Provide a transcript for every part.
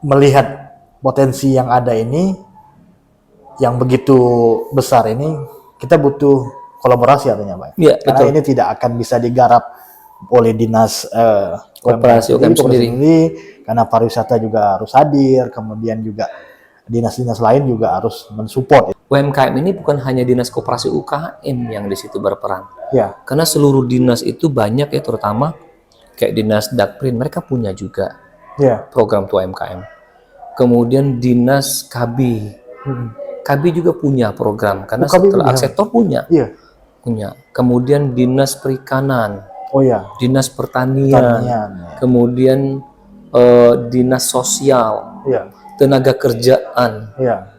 melihat potensi yang ada ini, yang begitu besar ini, kita butuh kolaborasi artinya, Pak. Iya, Karena betul. ini tidak akan bisa digarap oleh dinas Koperasi UMKM sendiri. karena pariwisata juga harus hadir, kemudian juga dinas-dinas lain juga harus mensupport. UMKM ini bukan hanya dinas koperasi UKM yang di situ berperan. Ya, Karena seluruh dinas itu banyak ya, terutama kayak dinas Dakprin, mereka punya juga ya, program tua UMKM. Kemudian dinas KB, KB juga punya program karena KB setelah punya. sektor punya. Iya. Kemudian dinas perikanan, Oh ya, dinas pertanian, pertanian. kemudian dinas sosial, Iya, tenaga kerjaan. iya.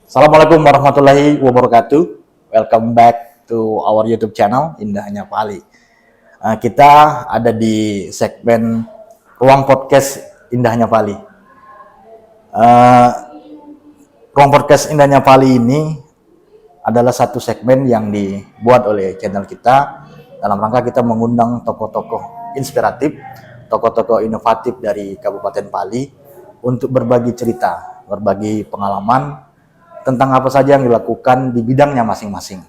Assalamualaikum warahmatullahi wabarakatuh. Welcome back to our YouTube channel Indahnya Pali. Kita ada di segmen Ruang Podcast Indahnya Pali. Ruang Podcast Indahnya Pali ini adalah satu segmen yang dibuat oleh channel kita dalam rangka kita mengundang tokoh-tokoh inspiratif, tokoh-tokoh inovatif dari Kabupaten Pali untuk berbagi cerita, berbagi pengalaman tentang apa saja yang dilakukan di bidangnya masing-masing.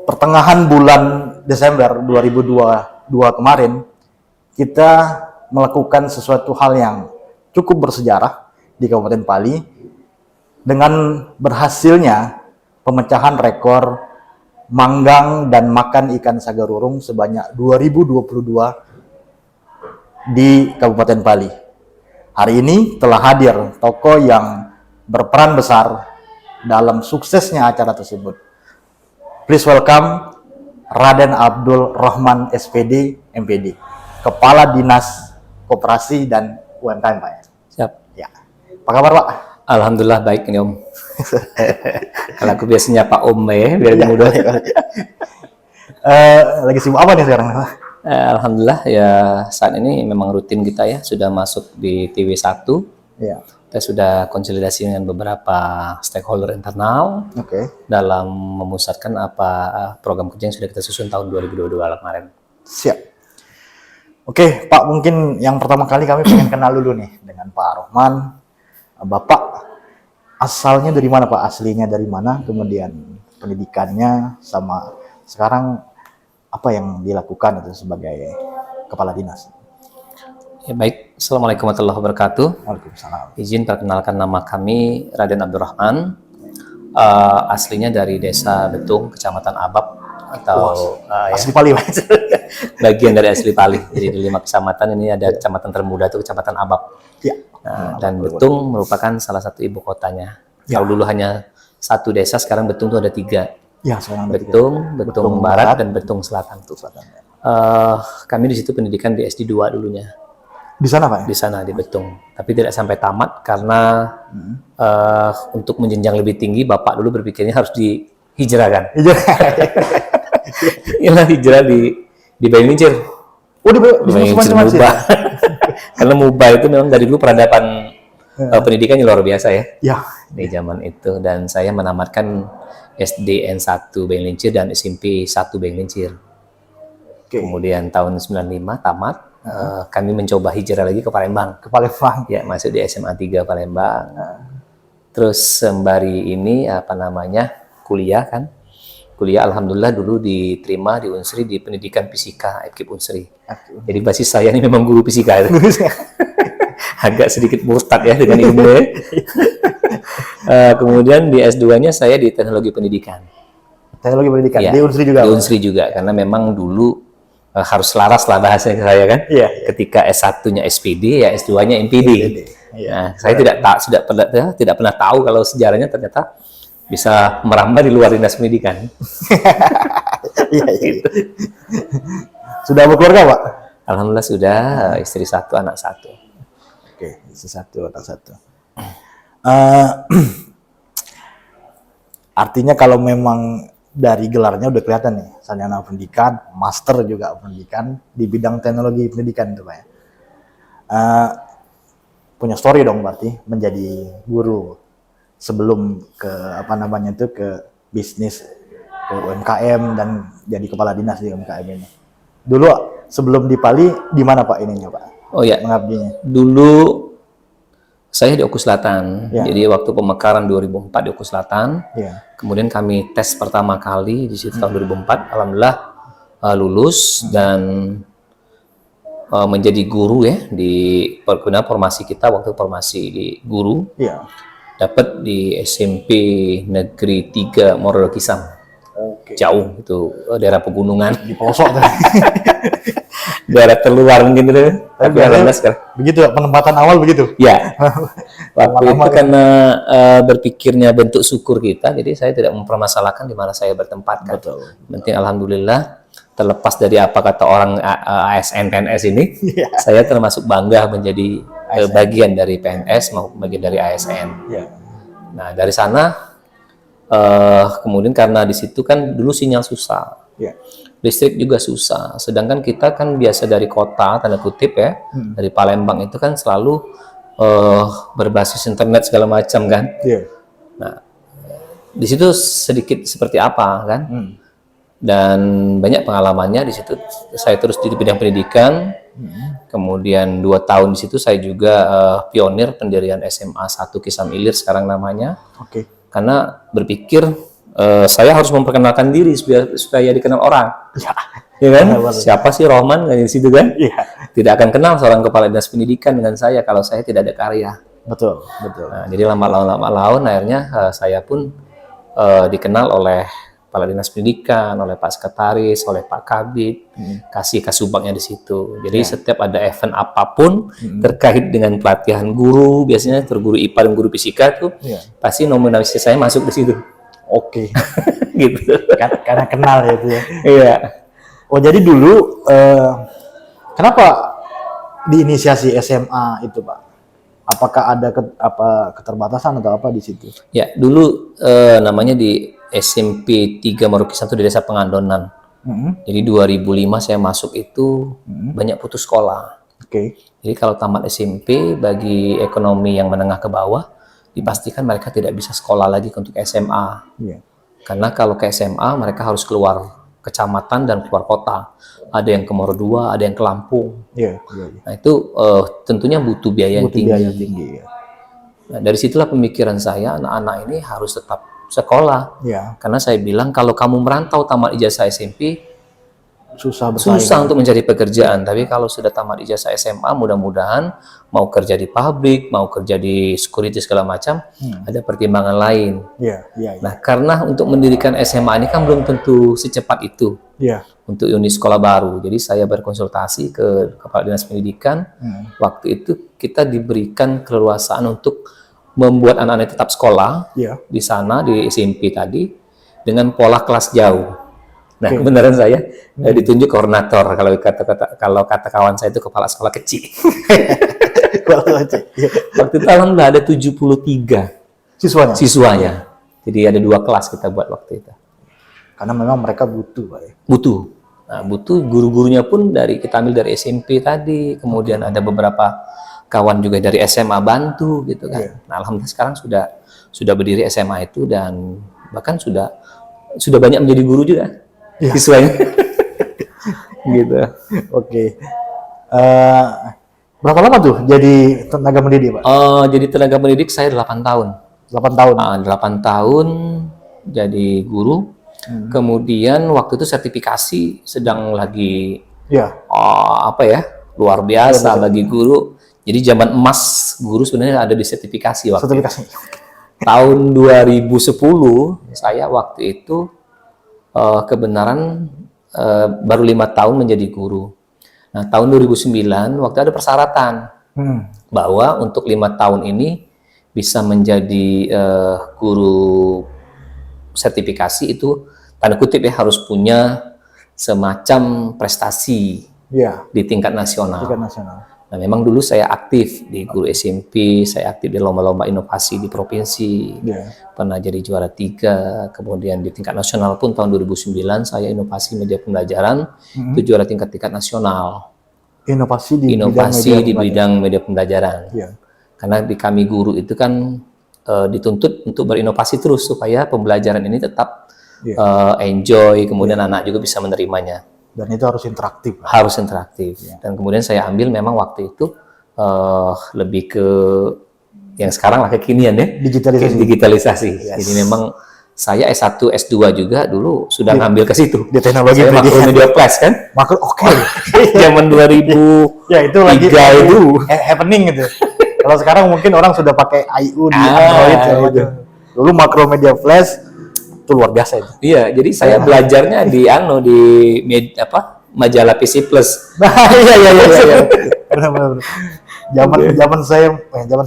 Pertengahan bulan Desember 2022 kemarin, kita melakukan sesuatu hal yang cukup bersejarah di Kabupaten Pali dengan berhasilnya pemecahan rekor manggang dan makan ikan sagarurung sebanyak 2022 di Kabupaten Pali. Hari ini telah hadir tokoh yang berperan besar dalam suksesnya acara tersebut. Please welcome Raden Abdul Rahman SPD, MPD, Kepala Dinas Koperasi dan UMKM, Pak. Siap. Ya. Apa kabar, Pak? Alhamdulillah baik ini Om. Kalau aku biasanya Pak Om ya, biar mudah. Lagi sibuk apa nih sekarang, Pak? Alhamdulillah ya, saat ini memang rutin kita ya, sudah masuk di TV1. Ya. Kita sudah konsolidasi dengan beberapa stakeholder internal dalam memusatkan apa program kerja yang sudah kita susun tahun 2022 kemarin. Siap. Oke, Pak, mungkin yang pertama kali kami pengen kenal dulu nih dengan Pak Rohman. Bapak asalnya dari mana, Pak? Aslinya dari mana? Kemudian pendidikannya sama sekarang apa yang dilakukan itu sebagai kepala dinas? Ya baik, Assalamualaikum warahmatullahi wabarakatuh. Waalaikumsalam. Izin perkenalkan, nama kami Raden Abdul Rahman. Aslinya dari Desa Betung, Kecamatan Abab atau asli Pali, Pak. Bagian dari asli Pali. Jadi di 5 kecamatan ini ada kecamatan termuda itu Kecamatan Abab. Ya. Dan Betung merupakan salah satu ibu kotanya. Kalau dulu hanya satu desa, sekarang Betung itu ada 3. Ya, sekarang Betung Barat dan Betung Selatan. Kami di situ pendidikan di SD 2 dulunya. Di sana, Pak? Di sana, di Betung. Tapi tidak sampai tamat karena untuk menjenjang lebih tinggi, Bapak dulu berpikirnya harus dihijrahkan. Ialah hijrah di Bailinjir. Oh, di Bailinjir Mubah. Karena Mubah itu memang dari dulu peradaban pendidikannya luar biasa ya. Ya. Di zaman itu. Dan saya menamatkan SDN 1 Bailinjir dan SMP 1 Bailinjir. Kemudian tahun 95 tamat, kami mencoba hijrah lagi ke Palembang. Ke Palembang. Ya, masuk di SMA 3 Palembang. Terus sembari ini kuliah kan. Kuliah alhamdulillah dulu diterima di Unsri di pendidikan fisika, FKIP Unsri. Jadi basis saya ini memang guru fisika itu. Agak sedikit murtad ya dengan ilmu. Kemudian di S2-nya saya di teknologi pendidikan. Teknologi pendidikan, ya, di Unsri juga? Di Unsri juga, karena memang dulu harus laras lah bahasanya saya kan. Iya. Ketika S1-nya SPD, ya S2-nya MPD. Nah, saya tidak pernah tahu kalau sejarahnya ternyata bisa merambah di luar dinas pendidikan. Iya, gitu. Sudah berkeluarga, Pak? Alhamdulillah sudah, istri 1, anak 1. Oke, istri 1, anak 1. Artinya kalau memang dari gelarnya udah kelihatan nih, sarjana pendidikan, master juga pendidikan di bidang teknologi pendidikan itu, Pak ya. Punya story dong berarti menjadi guru sebelum ke apa namanya itu ke bisnis, ke UMKM dan jadi kepala dinas di UMKM ini. Dulu sebelum di Pali di mana Pak ininya Pak? Oh ya, Mengabdinya. dulu saya di Oku Selatan. Ya. Jadi waktu pemekaran 2004 di Oku Selatan. Iya. Kemudian kami tes pertama kali di situ tahun 2004. Alhamdulillah lulus dan menjadi guru ya di perguna formasi kita waktu formasi di guru. Iya. Dapat di SMP Negeri 3 Morol Kisam. Oke. Jauh itu daerah pegunungan. Di pelosok tuh. Daerah terluar mungkin itu. Tapi alhamdulillah sekarang. Begitu penempatan awal begitu. Ya, waktu Lama-lama itu karena berpikirnya bentuk syukur kita, jadi saya tidak mempermasalahkan di mana saya bertempat kan. Betul. Penting alhamdulillah terlepas dari apa kata orang ASN PNS ini, Iya. saya termasuk bangga menjadi bagian dari PNS maupun bagian dari ASN. Iya. Nah dari sana kemudian karena di situ kan dulu sinyal susah. Iya. Listrik juga susah. Sedangkan kita kan biasa dari kota, tanda kutip ya, dari Palembang itu kan selalu berbasis internet segala macam kan. Iya. Nah, di situ sedikit seperti apa kan? Hmm. Dan banyak pengalamannya di situ. Saya terus di bidang pendidikan. Kemudian 2 tahun di situ saya juga pionir pendirian SMA 1 Kisam Ilir sekarang namanya. Oke. Karena berpikir saya harus memperkenalkan diri supaya dikenal orang. Ya. Ya kan? Benar. Siapa sih Rohman di situ kan? Iya. Tidak akan kenal seorang kepala dinas pendidikan dengan saya kalau saya tidak ada karya. Betul, betul. Nah, jadi lama laun akhirnya saya pun dikenal oleh kepala dinas pendidikan, oleh Pak Sekretaris, oleh Pak Kabid, kasih kasubagnya di situ. Jadi setiap ada event apapun terkait dengan pelatihan guru, biasanya guru IPA dan guru fisika tuh pasti nominasi saya masuk di situ. Oke. Gitu. Karena kenal ya itu ya. Iya. Oh jadi dulu kenapa diinisiasi SMA itu Pak? Apakah ada keterbatasan atau apa di situ? Ya, dulu namanya di SMP 3 Marukis 1 di Desa Pengandonan. Jadi 2005 saya masuk itu banyak putus sekolah. Oke. Jadi kalau tamat SMP bagi ekonomi yang menengah ke bawah dipastikan mereka tidak bisa sekolah lagi untuk SMA. Iya. Karena kalau ke SMA mereka harus keluar kecamatan dan keluar kota. Ada yang ke Morodoa, ada yang ke Lampung. Iya. Nah itu tentunya butuh biaya yang tinggi. Biaya tinggi ya. Nah, dari situlah pemikiran saya anak-anak ini harus tetap sekolah. Iya. Karena saya bilang kalau kamu merantau tamat ijazah SMP Susah bersaing. susah untuk mencari pekerjaan. Tapi kalau sudah tamat ijazah SMA mudah-mudahan mau kerja di pabrik, mau kerja di security segala macam ada pertimbangan lain. Iya, iya, iya. Nah, karena untuk mendirikan SMA ini kan belum tentu secepat itu Iya. untuk unit sekolah baru. Jadi saya berkonsultasi ke Kepala Dinas Pendidikan. Waktu itu kita diberikan keleluasaan untuk membuat anak-anak tetap sekolah Iya. di sana di SMP tadi dengan pola kelas jauh. Nah, kebenaran saya ditunjuk koordinator kalau kata kawan saya itu kepala sekolah kecil. Waktu itu alhamdulillah ada 73 siswanya. Jadi ada 2 kelas kita buat waktu itu. Karena memang mereka butuh, Pak ya. Butuh. Nah, butuh guru-gurunya pun kita ambil dari SMP tadi, kemudian ada beberapa kawan juga dari SMA bantu gitu kan. Nah, alhamdulillah sekarang sudah berdiri SMA itu dan bahkan sudah banyak menjadi guru juga siswanya. Gitu. Oke. Berapa lama tuh jadi tenaga pendidik, Pak? Jadi tenaga pendidik saya 8 tahun. 8 tahun. 8 tahun jadi guru. Kemudian waktu itu sertifikasi sedang lagi luar biasa bagi guru. Jadi zaman emas guru sebenarnya ada di sertifikasi waktu Sertifikasi. tahun 2010 saya waktu itu kebenaran baru 5 tahun menjadi guru. Nah tahun 2009 waktu ada persyaratan bahwa untuk 5 tahun ini bisa menjadi guru sertifikasi itu tanda kutip ya harus punya semacam prestasi di tingkat nasional. Nah, memang dulu saya aktif di guru SMP, saya aktif di lomba-lomba inovasi di provinsi, pernah jadi juara 3, kemudian di tingkat nasional pun tahun 2009 saya inovasi media pembelajaran, itu juara tingkat nasional. Inovasi di bidang media pembelajaran. Karena di kami guru itu kan dituntut untuk berinovasi terus supaya pembelajaran ini tetap Iya. enjoy, kemudian anak juga bisa menerimanya. Dan itu harus interaktif. Harus interaktif. Iya. Dan kemudian saya ambil memang waktu itu lebih ke yang sekarang lah kekinian ya, Digitalisasi. digitalisasi. Yes. Jadi memang saya S1, S2 juga dulu sudah ngambil ke situ. Di teknologi Saya pendidikan. Makromedia Plus kan, Oke. zaman 2003 Ya itu lagi itu. happening gitu. Kalau sekarang mungkin orang sudah pakai IU di Ah, Android segala itu. macam. Dulu Makromedia Flash itu luar biasa itu. Iya, jadi saya belajarnya di majalah PC Plus. Nah, iya. Benar. Zaman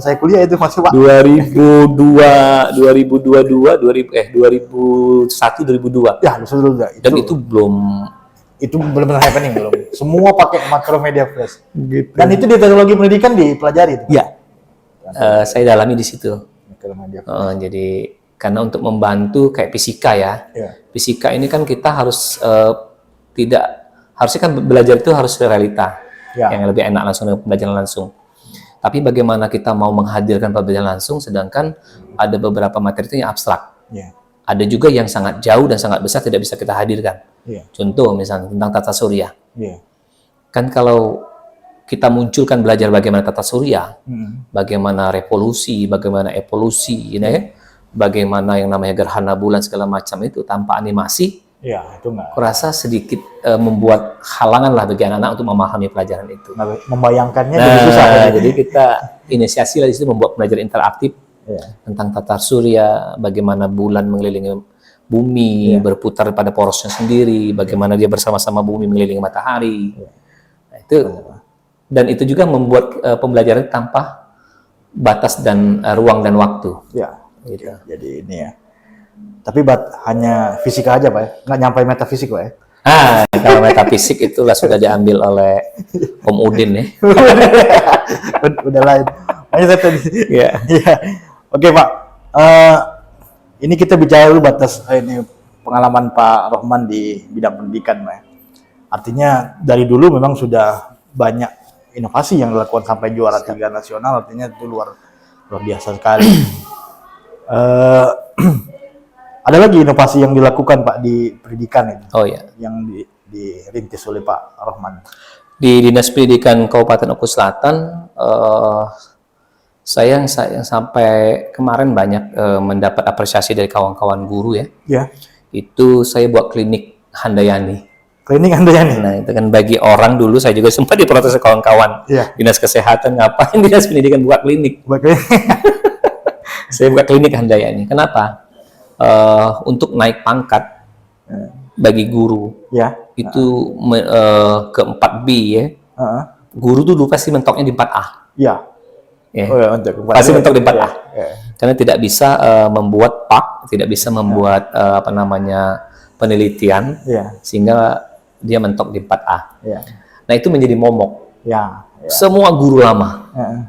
saya kuliah itu masih Pak. 2001 2002. Ya, dulu enggak. Dan itu belum Itu benar-benar happening belum. Semua pakai Makromedia Flash. gitu. Dan itu di teknologi pendidikan dipelajari itu. Iya. Saya dalami di situ. Makromedia Flash. Jadi karena untuk membantu kayak fisika ya. Iya. Fisika ini kan kita harus harusnya kan belajar itu harus realita. Ya. Yang lebih enak langsung dengan pembelajaran langsung. Tapi bagaimana kita mau menghadirkan pembelajaran langsung sedangkan ada beberapa materi itu yang abstrak. Iya. Ada juga yang sangat jauh dan sangat besar tidak bisa kita hadirkan. Iya. Contoh misalnya tentang tata surya. Iya. Kan kalau kita munculkan belajar bagaimana tata surya, Hmm. bagaimana revolusi, bagaimana evolusi, bagaimana yang namanya gerhana bulan segala macam itu tanpa animasi, Iya, itu enggak. kurasa sedikit membuat halangan lah bagi anak-anak untuk memahami pelajaran itu. Membayangkannya jadi susah. Jadi kita inisiasi lah di situ membuat pelajaran interaktif Iya. tentang tata surya, bagaimana bulan mengelilingi bumi, berputar pada porosnya sendiri, bagaimana dia bersama-sama bumi mengelilingi matahari. Nah, dan itu juga membuat pembelajaran tanpa batas dan ruang dan waktu. Ya, gitu. Jadi ini ya. Tapi hanya fisika aja Pak ya? Nggak nyampe metafisik Pak ya? Kalau metafisik itulah sudah diambil oleh Om Udin ya. Udah lain. Hanya saya tadi. Iya. Iya. Oke Pak. Ini kita bicara dulu batas ini pengalaman Pak Rohman di bidang pendidikan Pak ya. Artinya dari dulu memang sudah banyak inovasi yang dilakukan sampai juara 3 nasional, artinya itu luar biasa sekali. Ada lagi inovasi yang dilakukan Pak di pendidikan itu, Oh ya. yang dirintis oleh Pak Rohman. Di Dinas Pendidikan Kabupaten Oku Selatan, saya yang sampai kemarin banyak mendapat apresiasi dari kawan-kawan guru ya. Ya. Itu saya buat klinik Handayani. Klinik Handayani. Nah itu kan bagi orang dulu saya juga sempat diprotes kawan-kawan Iya. Dinas Kesehatan, ngapain Dinas Pendidikan buat klinik? Saya buka klinik Handayani. Kenapa? Untuk naik pangkat bagi guru Ya. itu ke 4B ya. Guru tuh dulu pasti mentoknya di 4A. Ya. Ya. Oh ya, untuk Pasti mentok di 4A. Ya. Karena tidak bisa membuat PAK, tidak bisa membuat penelitian, Ya. sehingga dia mentok di 4A. Ya. Nah itu menjadi momok. Ya. Semua guru lama. Heeh.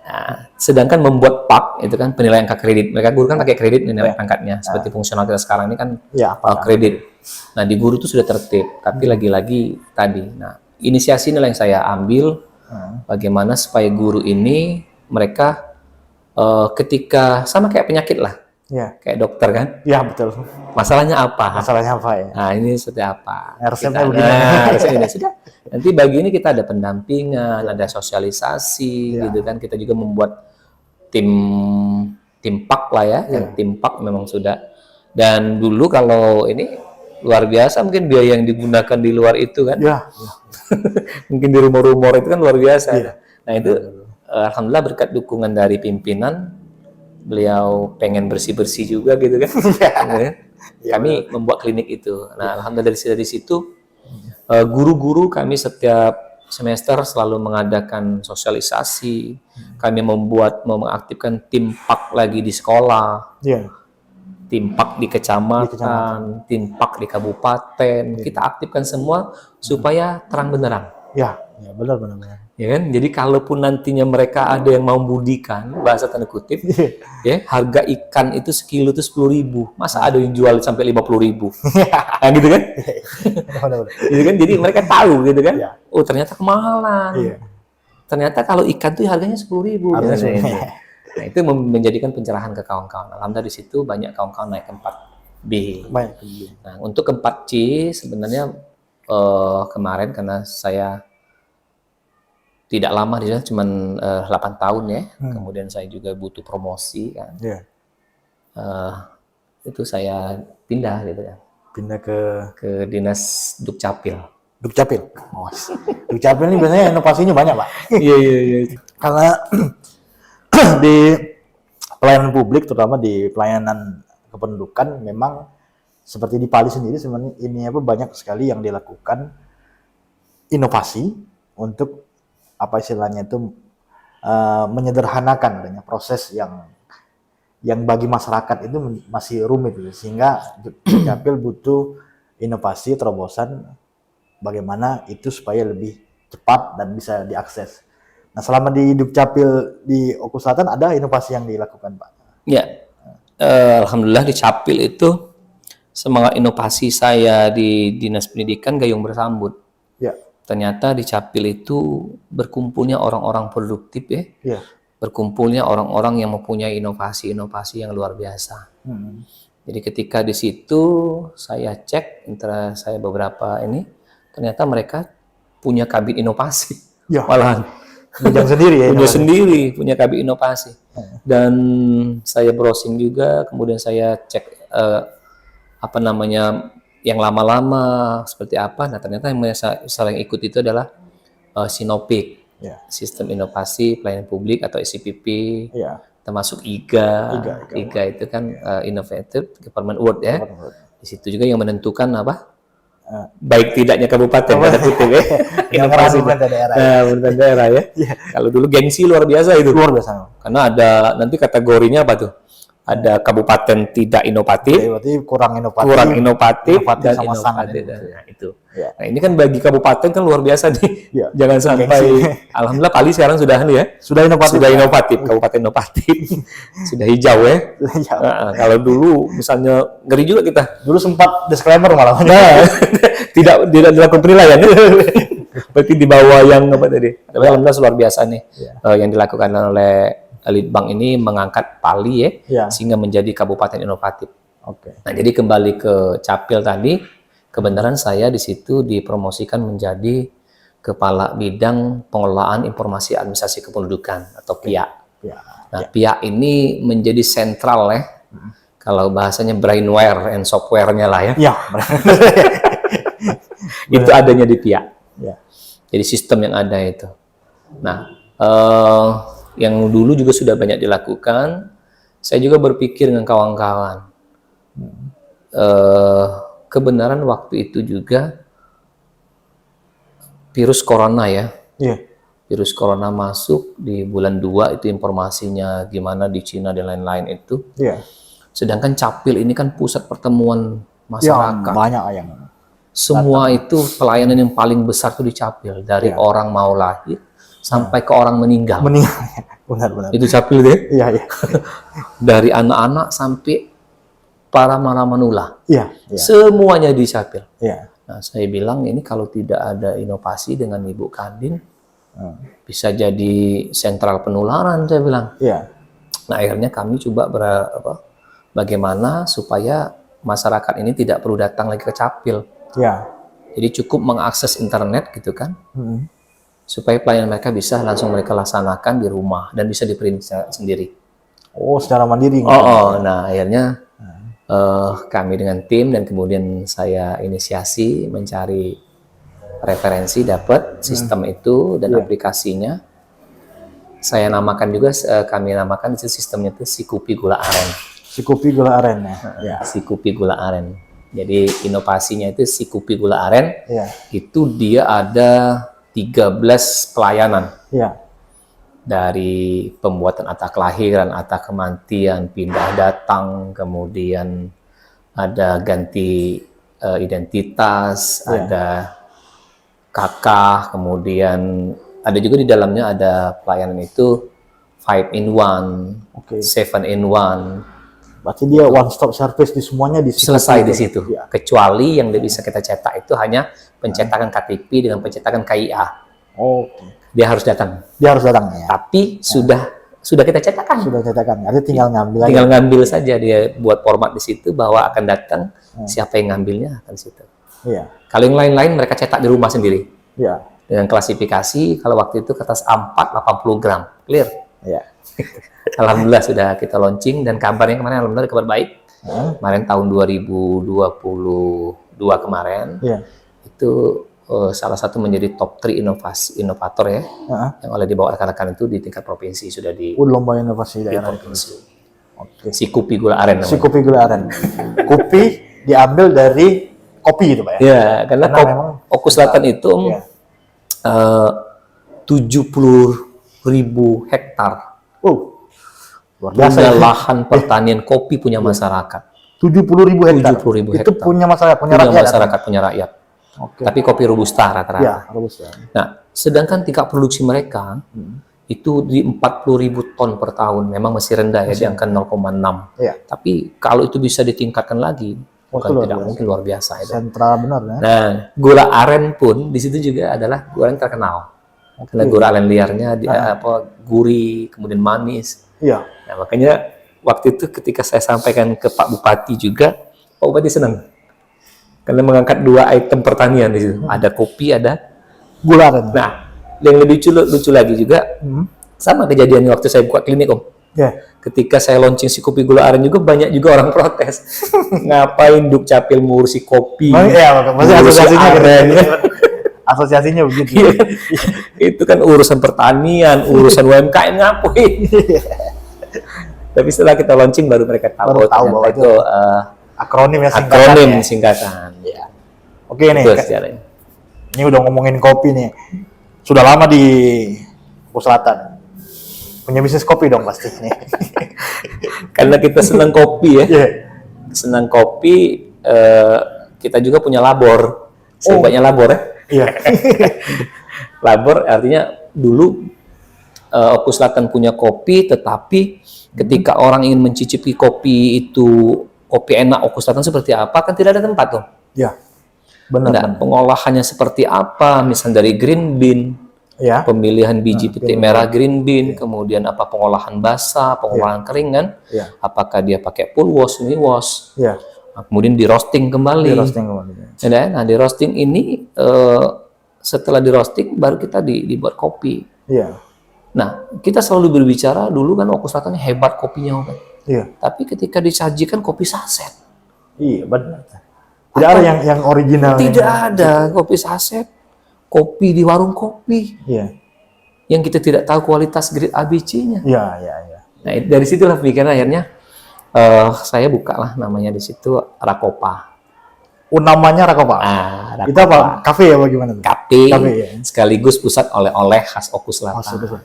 Nah, sedangkan membuat PAK itu kan penilaian angka kredit. Mereka guru kan pakai kredit nilai pangkatnya. Seperti fungsional kita sekarang ini kan Ya, kredit. Nah di guru itu sudah tertib. Tapi lagi-lagi tadi. Nah inisiasi inilah yang saya ambil. Bagaimana supaya guru ini mereka ketika sama kayak penyakit lah. Ya. Kayak dokter kan. Ya, betul. Masalahnya apa? Masalahnya apa ya? Nah ini seperti apa? Resepnya Kita- begini. resepnya ini sudah. Nanti bagi ini kita ada pendampingan, ada sosialisasi, gitu kan. Kita juga membuat tim PAK lah ya. Yang tim PAK memang sudah. Dan dulu kalau ini luar biasa mungkin biaya yang digunakan di luar itu kan. Ya. Mungkin di rumor-rumor itu kan luar biasa. Nah itu alhamdulillah berkat dukungan dari pimpinan, beliau pengen bersih-bersih juga gitu kan. Kami membuat klinik itu. Nah alhamdulillah dari situ guru-guru kami setiap semester selalu mengadakan sosialisasi. Kami mengaktifkan tim PAK lagi di sekolah, Ya. tim PAK di kecamatan, tim PAK di kabupaten. Kita aktifkan semua supaya terang benderang. Ya, benar. Ya kan? Jadi kalaupun nantinya mereka ada yang mau budikan, bahasa tanda kutip, ya harga ikan itu sekilo itu 10.000. Masa ada yang jual sampai 50.000? Nah, gitu kan? Benar. Gitu kan? Jadi mereka tahu gitu kan? Iya. Oh ternyata kemahalan. Iya. Ternyata kalau ikan tuh harganya 10.000. Harganya gitu. 10.000. Nah, itu menjadikan pencerahan ke kawan-kawan. Alhamdulillah di situ banyak kawan-kawan naik ke 4B. Baik. Nah, untuk ke 4C sebenarnya kemarin karena saya tidak lama di sana, cuma 8 tahun ya. Kemudian saya juga butuh promosi kan. Iya. Itu saya pindah gitu ya. Pindah ke Ke Dinas Dukcapil. Dukcapil. Oh, Dukcapil ini biasanya inovasinya banyak, Pak. Iya. Karena di pelayanan publik, terutama di pelayanan kependudukan, memang seperti di Pali sendiri sebenarnya ini banyak sekali yang dilakukan inovasi untuk apa istilahnya itu menyederhanakan adanya proses yang bagi masyarakat itu masih rumit gitu. Sehingga Dukcapil butuh inovasi terobosan bagaimana itu supaya lebih cepat dan bisa diakses. Nah, selama di Dukcapil di Oku Selatan ada inovasi yang dilakukan, Pak? Ya, alhamdulillah di Capil itu semangat inovasi saya di Dinas Pendidikan gayung bersambut. Ya. Ternyata di Capil itu berkumpulnya orang-orang produktif ya. Ya. Berkumpulnya orang-orang yang mempunyai inovasi-inovasi yang luar biasa. Jadi ketika di situ saya cek antara saya beberapa ini, ternyata mereka punya kabin inovasi. Ya. Malahan. Punya sendiri ya? Punya sendiri, punya kabin inovasi. Dan saya browsing juga, kemudian saya cek yang lama-lama seperti apa. Nah ternyata yang saya ikut itu adalah Sinopik, Sistem Inovasi Pelayanan Publik atau SIPP, termasuk IGA itu kan Innovative Government Award ya. Di situ juga yang menentukan apa? Baik tidaknya kabupaten pada kutip ya. Inovasi pemerintah daerah ya. Kalau dulu gengsi luar biasa itu. Luar biasa. Karena ada nanti kategorinya apa tuh? Ada kabupaten tidak inovatif, berarti kurang inovatif dan sama inovatif. Nah, itu. Nah, ini kan bagi kabupaten kan luar biasa nih. Jangan sampai alhamdulillah Pali sekarang sudah nih ya. Sudah inovatif. Kabupaten inovatif. Sudah hijau ya. Nah, kalau dulu misalnya ngeri juga kita. Dulu sempat disclaimer malah. tidak dilakukan penilaian. Berarti di bawah yang apa tadi? Tapi alhamdulillah luar biasa nih yang dilakukan oleh Litbang ini mengangkat Pali ya, sehingga menjadi kabupaten inovatif. Nah, jadi kembali ke Capil tadi, kebenaran saya di situ dipromosikan menjadi Kepala Bidang Pengelolaan Informasi Administrasi Kependudukan atau PIA. Nah, PIA ini menjadi sentral ya. Kalau bahasanya brainware and software-nya lah ya. Itu adanya di PIA. Jadi sistem yang ada itu. Nah, yang dulu juga sudah banyak dilakukan. Saya juga berpikir dengan kawan-kawan. Kebenaran waktu itu juga virus corona ya. Virus corona masuk di bulan 2 itu informasinya gimana di Cina dan lain-lain itu. Sedangkan Capil ini kan pusat pertemuan masyarakat. Banyak yang semua itu pelayanan yang paling besar itu di Capil. Dari orang mau lahir sampai ke orang meninggal. Benar. Itu Capil deh. Iya. Dari anak-anak sampai para manula. Semuanya di Capil. Nah, saya bilang ini kalau tidak ada inovasi dengan Ibu Kadin, bisa jadi sentral penularan, saya bilang. Nah, akhirnya kami coba bagaimana supaya masyarakat ini tidak perlu datang lagi ke Capil. Jadi cukup mengakses internet gitu kan. Supaya pelayanan mereka bisa langsung mereka laksanakan di rumah dan bisa diperintah sendiri. Oh, secara mandiri. Nah akhirnya kami dengan tim dan kemudian saya inisiasi mencari referensi, dapat sistem itu dan aplikasinya. Saya namakan juga, kami namakan sistemnya itu Sikupi Gula Aren. Sikupi Gula Aren ya. Sikupi Gula Aren. Jadi inovasinya itu Sikupi Gula Aren. Itu dia ada 13 pelayanan. Dari pembuatan akta kelahiran, akta kematian, pindah datang, kemudian ada ganti identitas, ada KK, kemudian ada juga di dalamnya ada pelayanan itu 5 in 1, 7 in 1. Berarti dia one stop service di semuanya selesai di situ. Kecuali yang bisa kita cetak itu hanya pencetakan KTP dengan pencetakan KIA. Dia harus datang. Ya. Tapi sudah sudah kita cetakkan. Sudah cetakan. Artinya tinggal ngambil aja. Tinggal ngambil saja, dia buat format di situ bahwa akan datang siapa yang ngambilnya akan situ. Iya. Kalau yang lain-lain mereka cetak di rumah sendiri. Iya. Dengan klasifikasi, kalau waktu itu kertas A4 80 gram. Clear. Iya. Alhamdulillah sudah kita launching dan kabarnya kemarin alhamdulillah kabar baik. Kemarin tahun 2022 kemarin itu salah satu menjadi top 3 inovator ya yang oleh dibawa rekan-rekan itu di tingkat provinsi sudah di lomba inovasi daerah. Oke. Si Kopi Gula Aren namanya. Si kopi gula aren. Kopi diambil dari kopi itu Pak ya? Ya, karena memang Oku Selatan itu 70.000 hektar Luar biasa punya ya. lahan pertanian kopi punya masyarakat. 70.000 hektar. 70.000 Itu hektar. punya masyarakat, punya Punya rakyat. masyarakat, punya rakyat. Oke. Tapi kopi robusta rata-rata. Ya, robusta. Nah, sedangkan tingkat produksi mereka itu di 40.000 ton per tahun. Memang masih rendah ya, di angka 0,6. Iya. Tapi kalau itu bisa ditingkatkan lagi, bukan luar tidak biasa. mungkin luar biasa itu. Sentral benar ya. Nah, gula aren pun di situ juga adalah gula aren terkenal. Karena gula aren liarnya gurih, kemudian manis. Iya. Nah, makanya waktu itu ketika saya sampaikan ke Pak Bupati juga, Pak Bupati senang. Karena mengangkat 2 item pertanian di situ. Ada kopi, ada Gula aren. Nah, yang lebih lucu lagi juga, sama kejadiannya waktu saya buka klinik, Om. Ya. Ketika saya launching si kopi gula aren juga, banyak juga orang protes. Ngapain Duk Capil ngurusi kopi? Iya, masih ngurusi asosiasinya aren, ya. Asosiasinya begitu. Itu kan urusan pertanian, urusan UMKM ngapain? Tapi setelah kita launching baru mereka tahu, bahwa itu akronim ya, akronim singkatan. Ya. Oke nih. Itu sejarahnya. Ini udah ngomongin kopi nih. Sudah lama di Oku Selatan. Punya bisnis kopi dong pasti nih. Karena kita senang kopi ya. Iya. Senang kopi, kita juga punya labor. Sebanyak labor ya. Iya. Labor artinya dulu Oku Selatan punya kopi, tetapi ketika orang ingin mencicipi kopi itu, kopi enak Oku Selatan seperti apa, kan tidak ada tempat tuh. Iya. Benar. Pengolahannya seperti apa, misalnya dari green bean, Ya. pemilihan biji petik merah green bean, kemudian apa pengolahan basah, pengolahan kering kan, apakah dia pakai full wash, semi wash, Iya. kemudian di roasting kembali. Di roasting kembali. Nah, di roasting ini setelah di roasting baru kita dibuat kopi. Iya. Nah, kita selalu berbicara dulu kan Oku Selatan hebat kopinya kan. Iya. Tapi ketika disajikan kopi saset. Iya, benar. Tidak ada yang original. Tidak ada kopi saset, kopi di warung kopi. Iya. Yang kita tidak tahu kualitas grade ABC-nya. Iya, iya, iya. Nah, dari situlah pemikiran akhirnya saya buka lah namanya di situ Rakopa. Namanya Rakopa. Rakopa. Itu apa? Kafe ya bagaimana? Kafe, ya? sekaligus pusat oleh-oleh khas Oku Selatan.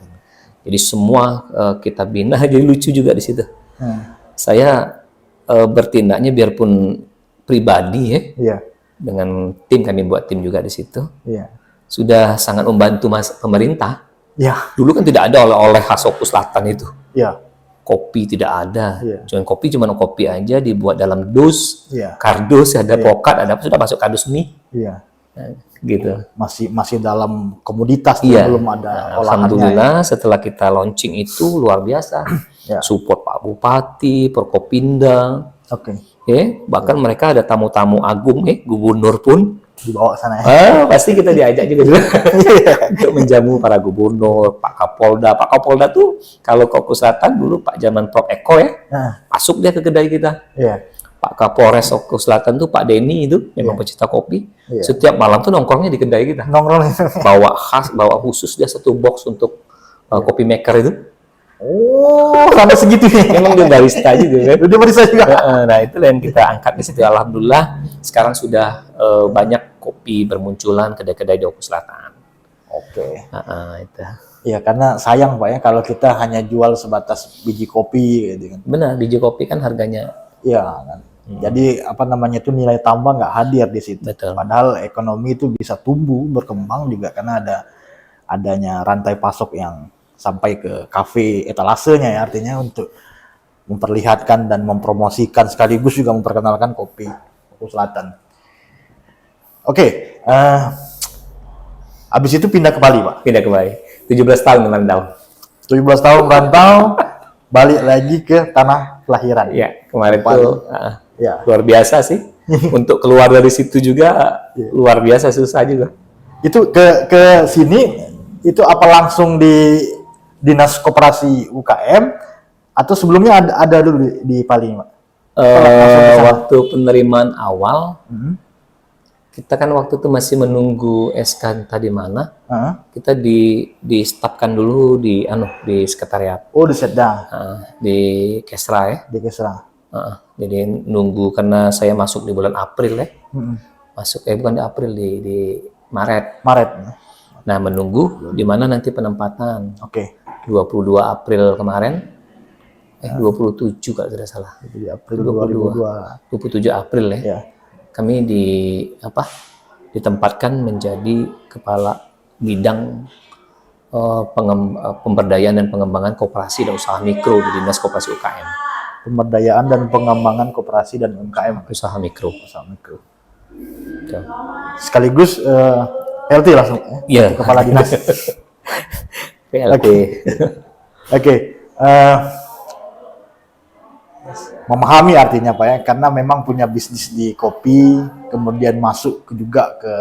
Jadi semua kita bina, jadi lucu juga di situ. Saya bertindaknya biarpun pribadi ya, Iya. dengan tim, kami buat tim juga di situ. Iya. Sudah sangat membantu pemerintah. Iya. Dulu kan tidak ada oleh-oleh khas Oku Selatan itu. Iya. Kopi tidak ada. Iya. Cuma kopi aja dibuat dalam dus, Iya. kardus, ada pokat, ada apa, sudah masuk kardus mie. Iya. Nah, gitu. Masih dalam komoditas, Iya. belum ada olahannya. Alhamdulillah setelah kita launching itu luar biasa. Ya. Support Pak Bupati, Prokopimda. Oke. Bahkan mereka ada tamu-tamu agung, gubernur pun Dibawa sana ya. pasti kita diajak juga untuk menjamu para gubernur, Pak Kapolda. Pak Kapolda tuh kalau ke Oku Selatan dulu Pak zaman Prof Eko ya, masuk dia ke kedai kita. Iya. Pak Kapolres Oku Selatan tuh Pak Denny itu memang pecinta kopi. Iya. Setiap malam tuh nongkrongnya di kedai kita. Nongkrong. Bawa khusus dia satu box untuk kopi maker itu. Oh, sampai segitu ya. Memang dia barista juga kan. Dia barista juga. Nah, itu yang kita angkat di situ. Alhamdulillah sekarang sudah banyak kopi bermunculan kedai-kedai di Oku Selatan. Oke. Itu. Ya karena sayang Pak ya kalau kita hanya jual sebatas biji kopi gitu kan. Benar, biji kopi kan harganya. Iya kan. Jadi apa namanya itu nilai tambah nggak hadir di situ. Betul. Padahal ekonomi itu bisa tumbuh berkembang juga karena adanya rantai pasok yang sampai ke kafe etalasenya ya, artinya untuk memperlihatkan dan mempromosikan sekaligus juga memperkenalkan kopi Oku Selatan. Oke, habis itu pindah ke Bali Pak. Pindah ke Bali. 17 tahun kemarin tahun. 17 tahun merantau, balik lagi ke tanah kelahiran. Ya, kemarin Pali. tuh Ya. luar biasa sih. Untuk keluar dari situ juga luar biasa susah juga. Itu ke sini itu apa langsung di Dinas Koperasi UKM atau sebelumnya ada dulu di Pali, Pak? Langsung ke sana? Waktu penerimaan awal, Hmm. kita kan waktu itu masih menunggu SK tadi mana. Hah? Kita di stafkan dulu di sekretariat, Oh, di Setda, di Kesra ya. di Kesra. Jadi nunggu karena saya masuk di bulan April ya. Hmm. Masuk bukan di April, di Maret. Maret. Nah, menunggu di mana nanti penempatan. Oke. 22 April kemarin. 27 kalau tidak salah. Di April 2022. 27 April ya. Ya. Kami ditempatkan menjadi kepala bidang pemberdayaan dan pengembangan koperasi dan usaha mikro di Dinas Koperasi UKM. Pemberdayaan dan pengembangan koperasi dan UMKM. Usaha mikro. Usaha mikro. Betul. Sekaligus PLT langsung, Iya. Kepala Dinas. PLT. Oke. Memahami artinya Pak ya, karena memang punya bisnis di kopi, kemudian masuk juga ke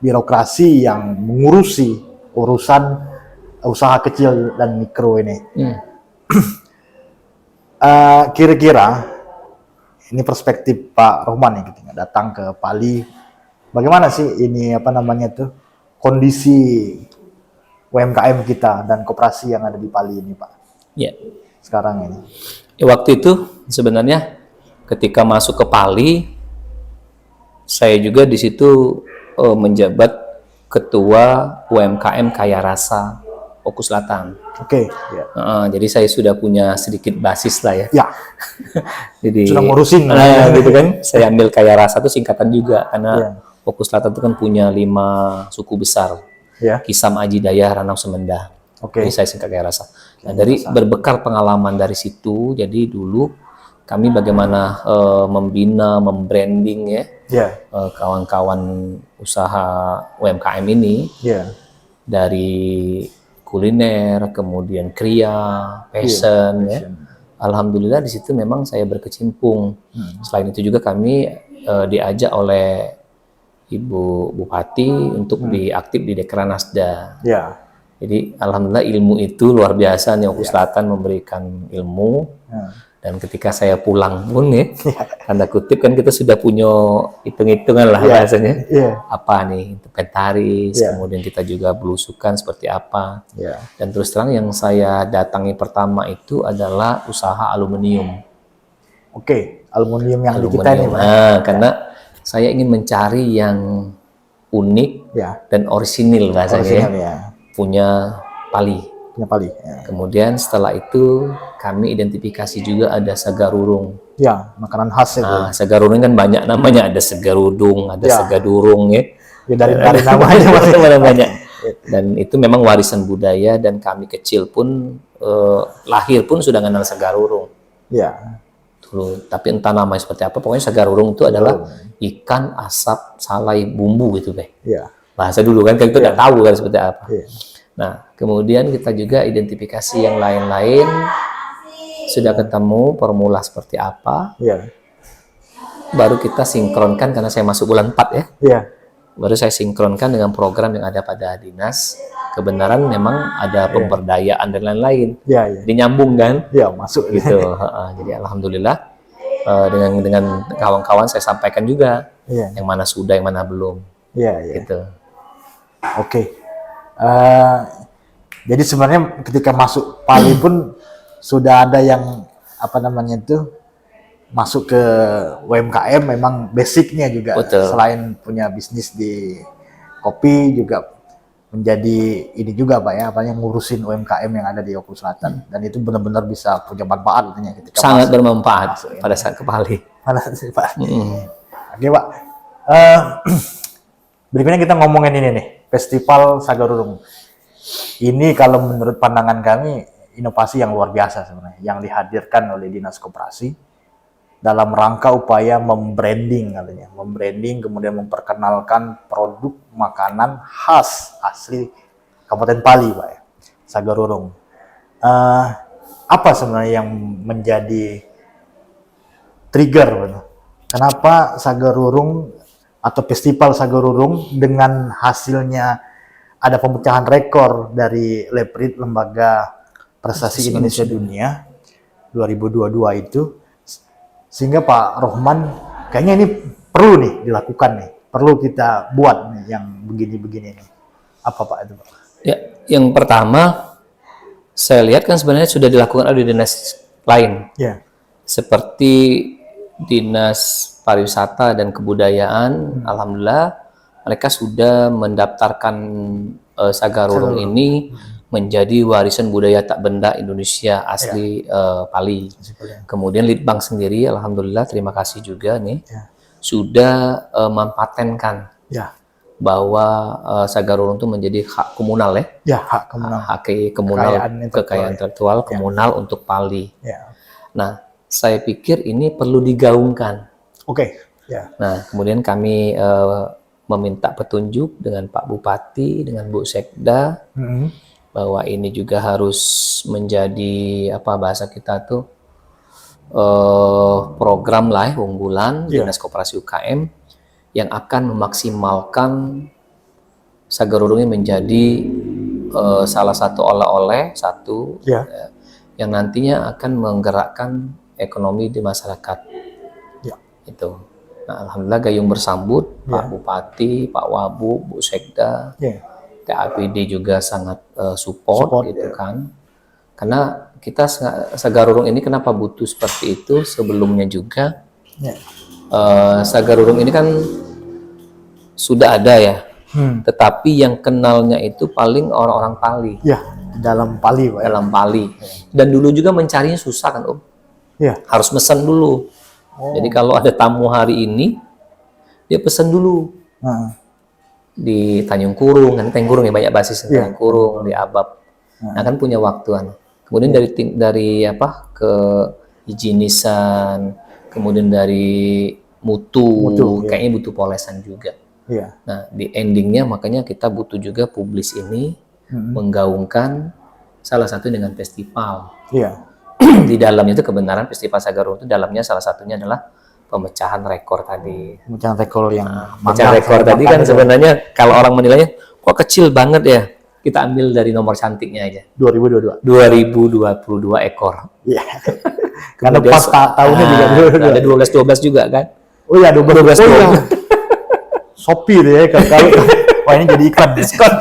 birokrasi yang mengurusi urusan usaha kecil dan mikro ini. Kira-kira ini perspektif Pak Rohman yang ketika datang ke Pali, bagaimana sih ini kondisi UMKM kita dan koperasi yang ada di Pali ini, Pak? Ya. Sekarang ini. Waktu itu sebenarnya ketika masuk ke Pali, saya juga di situ menjabat ketua UMKM Kaya Rasa Oku Selatan. Oke. Ya. Jadi saya sudah punya sedikit basis lah ya. Ya. Jadi sudah ngurusin. Gitu kan. Saya ambil Kaya Rasa itu singkatan juga karena Ya. Oku Selatan itu kan punya 5 suku besar. Ya. Kisam, Aji, Daya, Ranau, Semenda. Oke. Jadi saya singkat Kaya Rasa. Nah, dari berbekal pengalaman dari situ, jadi dulu kami bagaimana membina, membranding ya Ya. kawan-kawan usaha UMKM ini Ya. dari kuliner, kemudian kria, fashion ya. Alhamdulillah di situ memang saya berkecimpung. Selain itu juga kami diajak oleh Ibu Bupati untuk diaktif di Dekranasda. Ya. Jadi alhamdulillah ilmu itu luar biasa nih, Oku Selatan memberikan ilmu. Dan ketika saya pulang pun ya, tanda kutip kan kita sudah punya hitung-hitungan lah bahasanya. Apa nih inventaris, kemudian kita juga belusukan seperti apa. Dan terus terang yang saya datangi pertama itu adalah usaha aluminium. Oke, aluminium yang di kita ini, Pak. Nah, karena saya ingin mencari yang unik dan orisinil bahasanya. Punya Pali. Punya Pali. Kemudian setelah itu kami identifikasi juga ada sagarurung. Ya, makanan khas itu. Sagarurung kan banyak namanya, ada segarudung, ada segadurung ya. Dari namanya masih banyak. Dan itu memang warisan budaya dan kami kecil pun lahir pun sudah kenal sagarurung. Ya. Dulu, tapi entah namanya seperti apa, pokoknya sagarurung itu adalah ikan asap salai bumbu gitu, Beh. Ya. Bahasa dulu kan kita tidak tahu kan seperti apa. Nah, kemudian kita juga identifikasi yang lain-lain, sudah ketemu formula seperti apa, baru kita sinkronkan karena saya masuk bulan 4 ya. Baru saya sinkronkan dengan program yang ada pada dinas. Kebenaran memang ada pemberdayaan dan lain-lain. Jadi nyambung kan? Masuk gitu. Jadi alhamdulillah dengan kawan-kawan saya sampaikan juga yang mana sudah, yang mana belum. Gitu. Oke. Jadi sebenarnya ketika masuk Pali pun sudah ada yang masuk ke UMKM, memang basicnya juga. Betul. Selain punya bisnis di kopi juga menjadi ini juga Pak ya, ngurusin UMKM yang ada di Oku Selatan, dan itu benar-benar bisa punya manfaat ketika sangat bermanfaat pada saat ke Pali. Pak. Oke Pak. Berikutnya kita ngomongin ini nih, Festival Sagarurung. Ini kalau menurut pandangan kami inovasi yang luar biasa sebenarnya, yang dihadirkan oleh Dinas Koperasi dalam rangka upaya membranding kemudian memperkenalkan produk makanan khas asli Kabupaten Pali, Pak ya, Sagarurung. eh, apa sebenarnya yang menjadi trigger gitu? Kenapa Sagarurung atau festival Sagarurung dengan hasilnya ada pemecahan rekor dari LEPRID, Lembaga Prestasi Indonesia Dunia 2022 itu, sehingga Pak Rohman kayaknya ini perlu nih dilakukan nih, perlu kita buat nih yang begini-begini nih. Apa Pak itu Pak? Ya, yang pertama saya lihat kan sebenarnya sudah dilakukan oleh dinas lain, Ya, seperti Dinas Pariwisata dan Kebudayaan. Alhamdulillah mereka sudah mendaftarkan Sagarurung ini menjadi warisan budaya tak benda Indonesia asli Pali. Kemudian Litbang sendiri, alhamdulillah, terima kasih juga nih, sudah mempatenkan ya, bahwa Sagarurung itu menjadi hak komunal ya, ya, hak komunal. hak komunal, kekayaan intelektual komunal untuk Pali. Ya, Nah, saya pikir ini perlu digaungkan. oke. Ya, Nah, kemudian kami meminta petunjuk dengan Pak Bupati, dengan Bu Sekda, bahwa ini juga harus menjadi apa bahasa kita tuh program lah unggulan Dinas Koperasi UKM yang akan memaksimalkan Sagarurung ini menjadi salah satu oleh-oleh yang nantinya akan menggerakkan ekonomi di masyarakat. Itu. Nah, alhamdulillah gayung bersambut Pak Bupati, Pak Wabu, Bu Sekda, TAPD juga sangat support gitu kan. Karena kita Sagarurung ini kenapa butuh seperti itu sebelumnya juga. Sagarurung ini kan sudah ada ya. Tetapi yang kenalnya itu paling orang-orang Pali. Ya, dalam Pali, Pak. Dalam Pali. Dan dulu juga mencarinya susah kan, Om. Ya. Harus pesan dulu. Jadi kalau ada tamu hari ini, dia pesan dulu. Di Tanjung Kurung, kan Tanjung Kurung ya banyak basis Tanjung Kurung, di Abab. Nah kan punya waktuan. Kemudian dari apa ke higienisan, kemudian dari mutu kayaknya butuh polesan juga. Nah di endingnya makanya kita butuh juga publis ini menggaungkan salah satu dengan festival. Di dalamnya itu kebenaran festival Sagarurung itu dalamnya salah satunya adalah pemecahan rekor tadi. Pemecahan rekor yang pemecahan rekor tadi kan sebenarnya kalau orang menilainya kok kecil banget ya. Kita ambil dari nomor cantiknya aja. 2022 ekor. Iya. Karena pas tahunnya juga ada 12 juga kan. Oh iya 12. Oh iya. Shopee deh ya kalau wah ini jadi iklan diskon.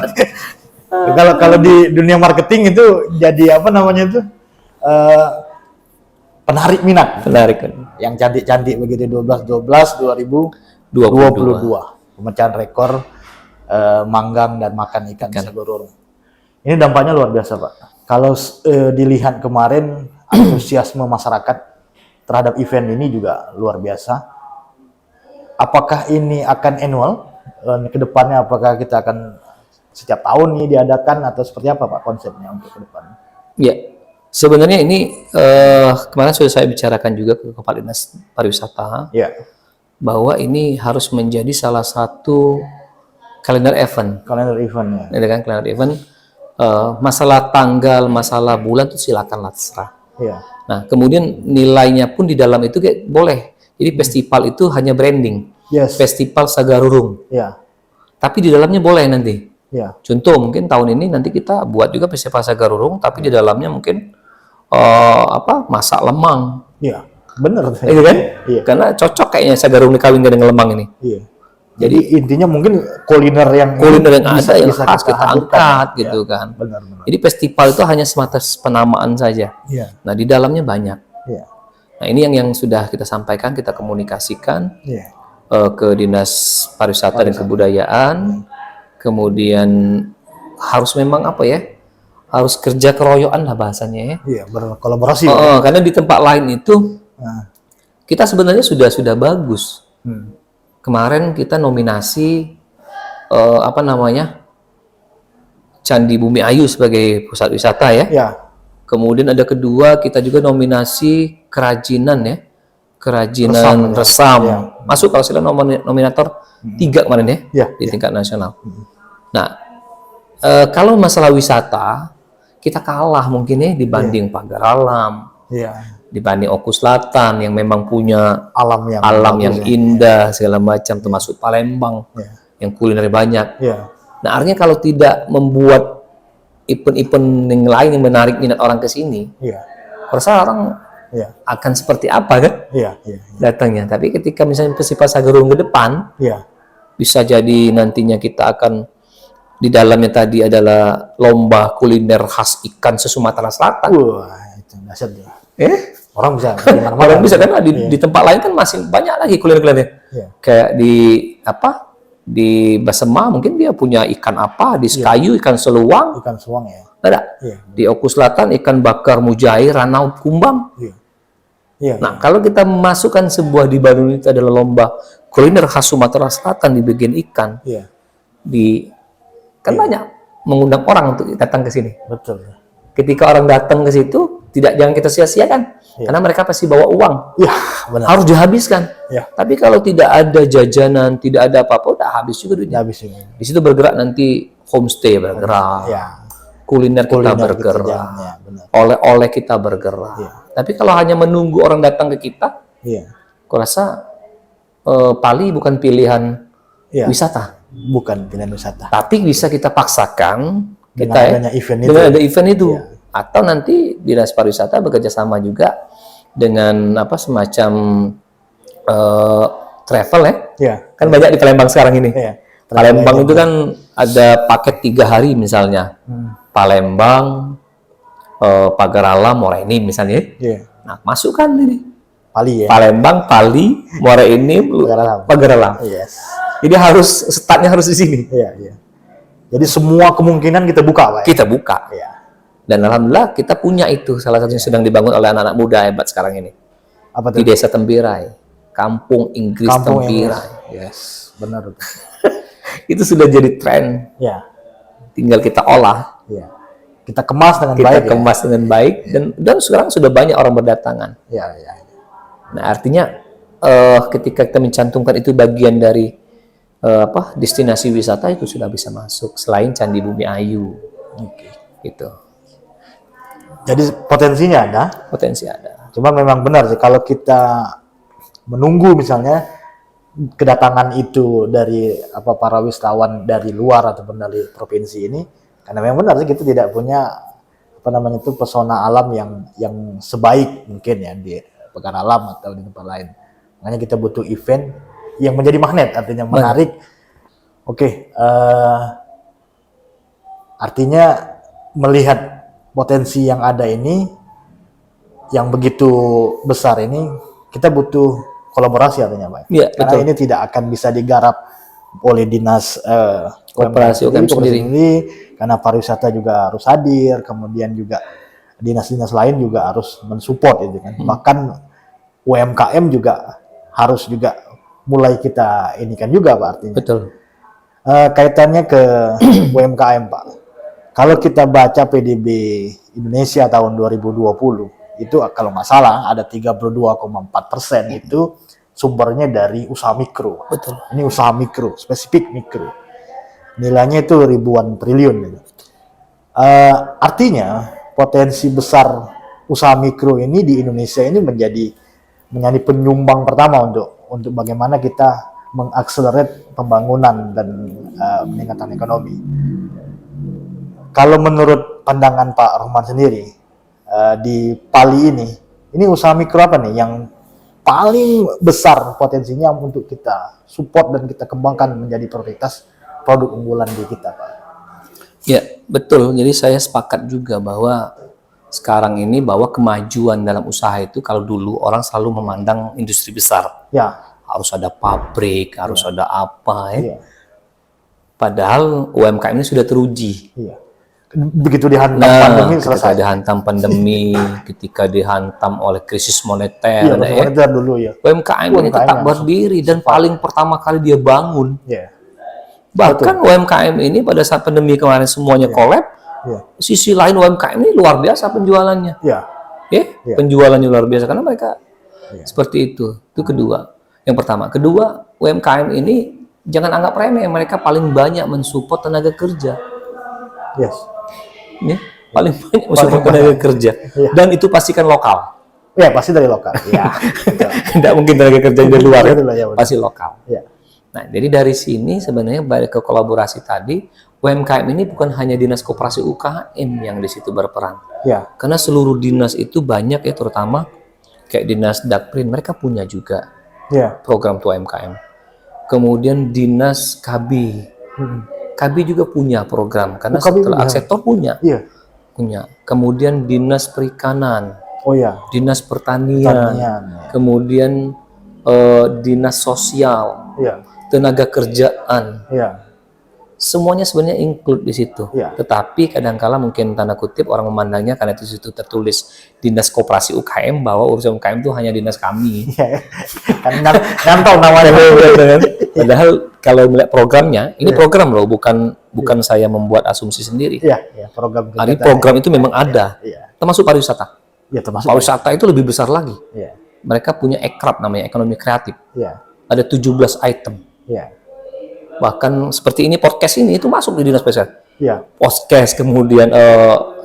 Kalau di dunia marketing itu jadi apa namanya itu? Penarik minat. Penarik kan. Yang cantik-cantik begitu 2022 pemecahan rekor manggang dan makan ikan Sagarurung. Ini dampaknya luar biasa, Pak. Kalau dilihat kemarin antusiasme masyarakat terhadap event ini juga luar biasa. Apakah ini akan annual ke depannya? Apakah kita akan setiap tahun ini diadakan atau seperti apa, Pak, konsepnya untuk ke depan? Ya, sebenarnya ini kemarin sudah saya bicarakan juga ke Kepala Dinas Pariwisata bahwa ini harus menjadi salah satu kalender event. Kalender event ya. Ini kan kalender event. Masalah tanggal, masalah bulan itu silakan terserah. Nah, kemudian nilainya pun di dalam itu kayak boleh. Jadi festival itu hanya branding. Festival Sagarurung. Tapi di dalamnya boleh nanti. Contoh mungkin tahun ini nanti kita buat juga festival Sagarurung, tapi di dalamnya mungkin masak lemang. Bener. Iya kan? Karena cocok kayaknya Sagarurung dikawinkan dengan lemang ini. Jadi intinya mungkin kuliner yang ada yang khas kita angkat gitu kan. Jadi festival itu hanya sebatas penamaan saja. Nah di dalamnya banyak. Nah ini yang sudah kita sampaikan, kita komunikasikan ke Dinas Pariwisata dan Kebudayaan. Kemudian harus memang harus kerja keroyokan lah bahasanya ya. Berkolaborasi. Karena di tempat lain itu kita sebenarnya sudah bagus. Kemarin kita nominasi Candi Bumi Ayu sebagai pusat wisata ya. Kemudian ada kedua kita juga nominasi kerajinan ya. Kerajinan resam. Masuk kalau saya nominator 3 kemarin ya di tingkat nasional. Nah, kalau masalah wisata kita kalah mungkin ya dibanding Pagar Alam, Iya. dibanding Oku Selatan yang memang punya Alam yang alam bagus yang ya. indah segala macam, termasuk Palembang Iya. yang kuliner banyak. Iya. Nah, artinya kalau tidak membuat event-event yang lain yang menarik minat orang ke sini, Iya. rasa orang Iya. akan seperti apa kan Iya. Iya. datangnya. Tapi ketika misalnya Festival Sagerung ke depan, Iya. bisa jadi nantinya kita akan di dalamnya tadi adalah lomba kuliner khas ikan se-Sumatera Selatan. Wah, itu dahsyat ya. Orang bisa di mana-mana. Orang bisa kan Iya. di tempat lain kan masih banyak lagi kuliner-kuliner. Iya. Kayak di Basema mungkin dia punya ikan apa, di Sekayu ikan seluang, Ikan suang ya. ada. Iya. Di Oku Selatan ikan bakar mujair, ranau kumbang. Iya. Iya. Nah, kalau kita memasukkan sebuah di Bandung itu adalah lomba kuliner khas Sumatera Selatan di bagian ikan, Iya. kan banyak mengundang orang untuk datang ke sini. Betul. Ketika orang datang ke situ, jangan kita sia-siakan, karena mereka pasti bawa uang, Iya, benar. harus dihabiskan. Iya. Tapi kalau tidak ada jajanan, tidak ada apa-apa, udah habis juga duitnya. Habis ini. Di situ bergerak nanti homestay bergerak, Iya. kuliner kita Kuliner bergerak, jalannya, benar. oleh-oleh kita bergerak. Iya. Tapi kalau hanya menunggu orang datang ke kita, Iya. aku rasa Pali bukan pilihan Iya. wisata. Bukan pilihan wisata. Tapi bisa kita paksakan Dengan kita adanya event itu. dengan ada event itu. Iya. Atau nanti Dinas Pariwisata bekerja sama juga dengan semacam travel ya. Iya. Kan banyak di Palembang sekarang ini. Iya. Palembang itu kan ada paket 3 hari misalnya. Palembang, Pagar Alam, Moraini misalnya. Iya. Nah, masukkan ini. Pali ya. Palembang, Pali, Moraini, Pagar Alam. Pagar Alam. Yes. Jadi startnya harus di sini. Iya, iya. Jadi semua kemungkinan kita buka, Pak. Kita buka. Iya. Dan alhamdulillah kita punya itu, salah satunya sedang dibangun oleh anak-anak muda hebat sekarang ini. Apa Di tuh? Desa Tembirai, Kampung Inggris Kampung Tembirai. Yes, benar. Itu sudah jadi tren, Iya. tinggal kita olah, Iya. Kita kemas dengan kita baik. kemas dengan baik, dan sekarang sudah banyak orang berdatangan. Ya. Iya, iya. Nah, artinya ketika kita mencantumkan itu bagian dari destinasi wisata, itu sudah bisa masuk selain Candi Bumi Ayu. Oke. Gitu. Jadi potensinya ada. Potensi ada. Cuma memang benar sih kalau kita menunggu misalnya kedatangan itu dari para wisatawan dari luar ataupun dari provinsi ini, karena memang benar sih kita tidak punya pesona alam yang sebaik mungkin ya di Pagar Alam atau di tempat lain. Makanya kita butuh event yang menjadi magnet, artinya menarik. Oke, artinya melihat potensi yang ada ini, yang begitu besar ini, kita butuh kolaborasi artinya, Pak. Iya, Karena betul. ini tidak akan bisa digarap oleh dinas Koperasi UMKM sendiri. karena pariwisata juga harus hadir, kemudian juga dinas-dinas lain juga harus mensupport itu kan. Bahkan UMKM juga harus juga mulai kita ini kan juga, Pak, artinya. Betul. Kaitannya ke UMKM, Pak. Kalau kita baca PDB Indonesia tahun 2020, itu kalau nggak salah ada 32,4% itu sumbernya dari usaha mikro. Betul. Ini usaha mikro, spesifik mikro. Nilainya itu ribuan triliun. Gitu. Artinya potensi besar usaha mikro ini di Indonesia ini menjadi penyumbang pertama untuk bagaimana kita mengakselerate pembangunan dan peningkatan ekonomi. Kalau menurut pandangan Pak Rohman sendiri, di Pali ini usaha mikro apa nih yang paling besar potensinya untuk kita support dan kita kembangkan menjadi prioritas produk unggulan di kita, Pak? Ya, betul. Jadi saya sepakat juga bahwa sekarang ini bahwa kemajuan dalam usaha itu, kalau dulu orang selalu memandang industri besar. Ya. Harus ada pabrik, harus ada apa ya. Iya. Padahal UMKM ini sudah teruji. Iya. Begitu dihantam pandemi ketika selesai. dihantam pandemi, ketika dihantam oleh krisis moneter, Iya, ya, moneter dulu ya. UMKM ini tetap berdiri dan paling pertama kali dia bangun. Iya. Bahkan UMKM ini pada saat pandemi kemarin semuanya collab, Iya. sisi lain UMKM ini luar biasa penjualannya. Iya. Ya, penjualannya luar biasa karena mereka seperti itu. Itu kedua. Yang pertama. Kedua, UMKM ini jangan anggap remeh, mereka paling banyak mensupport tenaga kerja. Yes. Ya. Paling banyak masuk tenaga kerja. Iya. Dan itu pastikan lokal. Ya, pasti dari lokal. Ya. Tidak mungkin tenaga kerja dari luar, ya. Betul lah, ya, betul. Pasti lokal. Ya. Nah, jadi dari sini sebenarnya balik ke kolaborasi tadi, UMKM ini bukan hanya dinas koperasi UKM yang di situ berperan. Ya. Karena seluruh dinas itu banyak ya, terutama kayak dinas Dakprin, mereka punya juga Ya. program tuh UMKM. Kemudian dinas KB, KB juga punya program karena KB setelah punya. sektor punya. Iya. Punya. Kemudian dinas perikanan, Oh ya. dinas pertanian, Pertanian. Ya. kemudian dinas sosial, Iya. tenaga kerjaan, Iya. semuanya sebenarnya include di situ. Iya. Tetapi kadangkala mungkin tanda kutip orang memandangnya karena di situ tertulis dinas koperasi UKM bahwa urusan UKM itu hanya dinas kami. Iya. Kan ngantong namanya. Padahal kalau melihat programnya, ini program loh, bukan saya membuat asumsi sendiri. Iya, iya, program Ini kegiatan. program itu memang ada, Iya. termasuk pariwisata. Iya, termasuk. Pariwisata itu lebih besar lagi. Iya. Mereka punya ekrab namanya ekonomi kreatif. Iya. Ada 17 item. Iya. Bahkan seperti ini podcast ini itu masuk di dinas spesial. Iya. Podcast, kemudian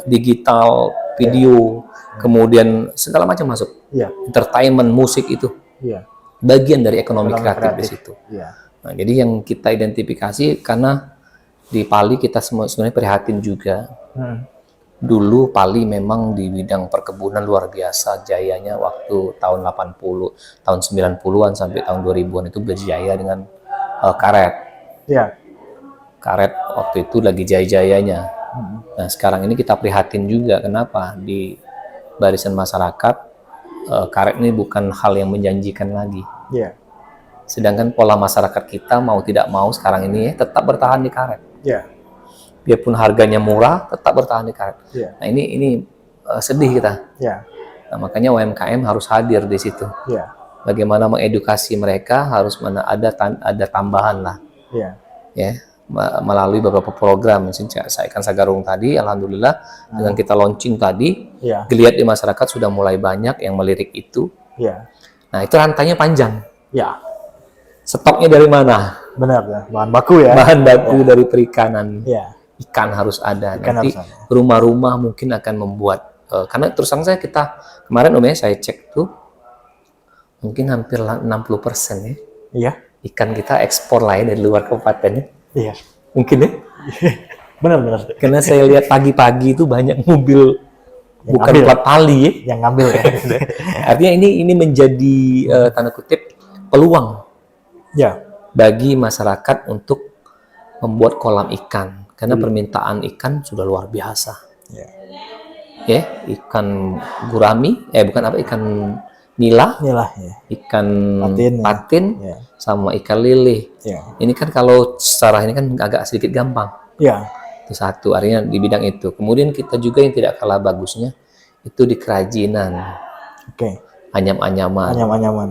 digital, video, kemudian segala macam masuk. Iya. Entertainment, musik itu Iya. bagian dari ekonomi Ekonomi kreatif di kreatif. situ. Iya. Nah, jadi yang kita identifikasi karena di Pali kita semua sebenarnya prihatin juga. Dulu Pali memang di bidang perkebunan luar biasa jayanya waktu tahun 80, tahun 90-an sampai tahun 2000-an itu berjaya dengan karet. Iya. Karet waktu itu lagi jaya-jayanya. Nah, sekarang ini kita prihatin juga kenapa di barisan masyarakat karet ini bukan hal yang menjanjikan lagi. Iya. Sedangkan pola masyarakat kita mau tidak mau sekarang ini tetap bertahan di karet. Iya. Biarpun harganya murah, tetap bertahan di karet. Iya. Nah, ini sedih kita. Iya. Nah, makanya UMKM harus hadir di situ. Iya. Bagaimana mengedukasi mereka harus ada tambahan lah, Iya. ya, melalui beberapa program. Misalnya saya ikan Sagarung tadi, alhamdulillah dengan kita launching tadi, Iya. geliat di masyarakat sudah mulai banyak yang melirik itu. Iya. Nah, itu rantainya panjang. Iya. Stoknya dari mana? Benar ya. Bahan baku ya. Bahan baku dari perikanan. Iya. Ikan harus ada. Ikan Nanti harus ada. rumah-rumah mungkin akan membuat karena terus terang kita kemarin saya cek tuh mungkin hampir 60% ya Iya. ikan kita ekspor lah ya dari luar kabupaten ya. Iya. Mungkin ya. Benar. Karena saya lihat pagi-pagi itu banyak mobil Yang bukan ngambil. plat Pali ya. Yang ngambil ya. Artinya ini menjadi tanda kutip peluang Iya. bagi masyarakat untuk membuat kolam ikan karena permintaan ikan sudah luar biasa. Iya. Ya, ikan gurami, ikan nila, Inilah ya. ikan Patin, ya. patin, Iya. sama ikan lele. Iya. Ini kan kalau secara ini kan agak sedikit gampang. Iya. Itu satu, artinya di bidang itu. Kemudian kita juga yang tidak kalah bagusnya itu di kerajinan, Oke. anyam-anyaman. Anyam-anyaman.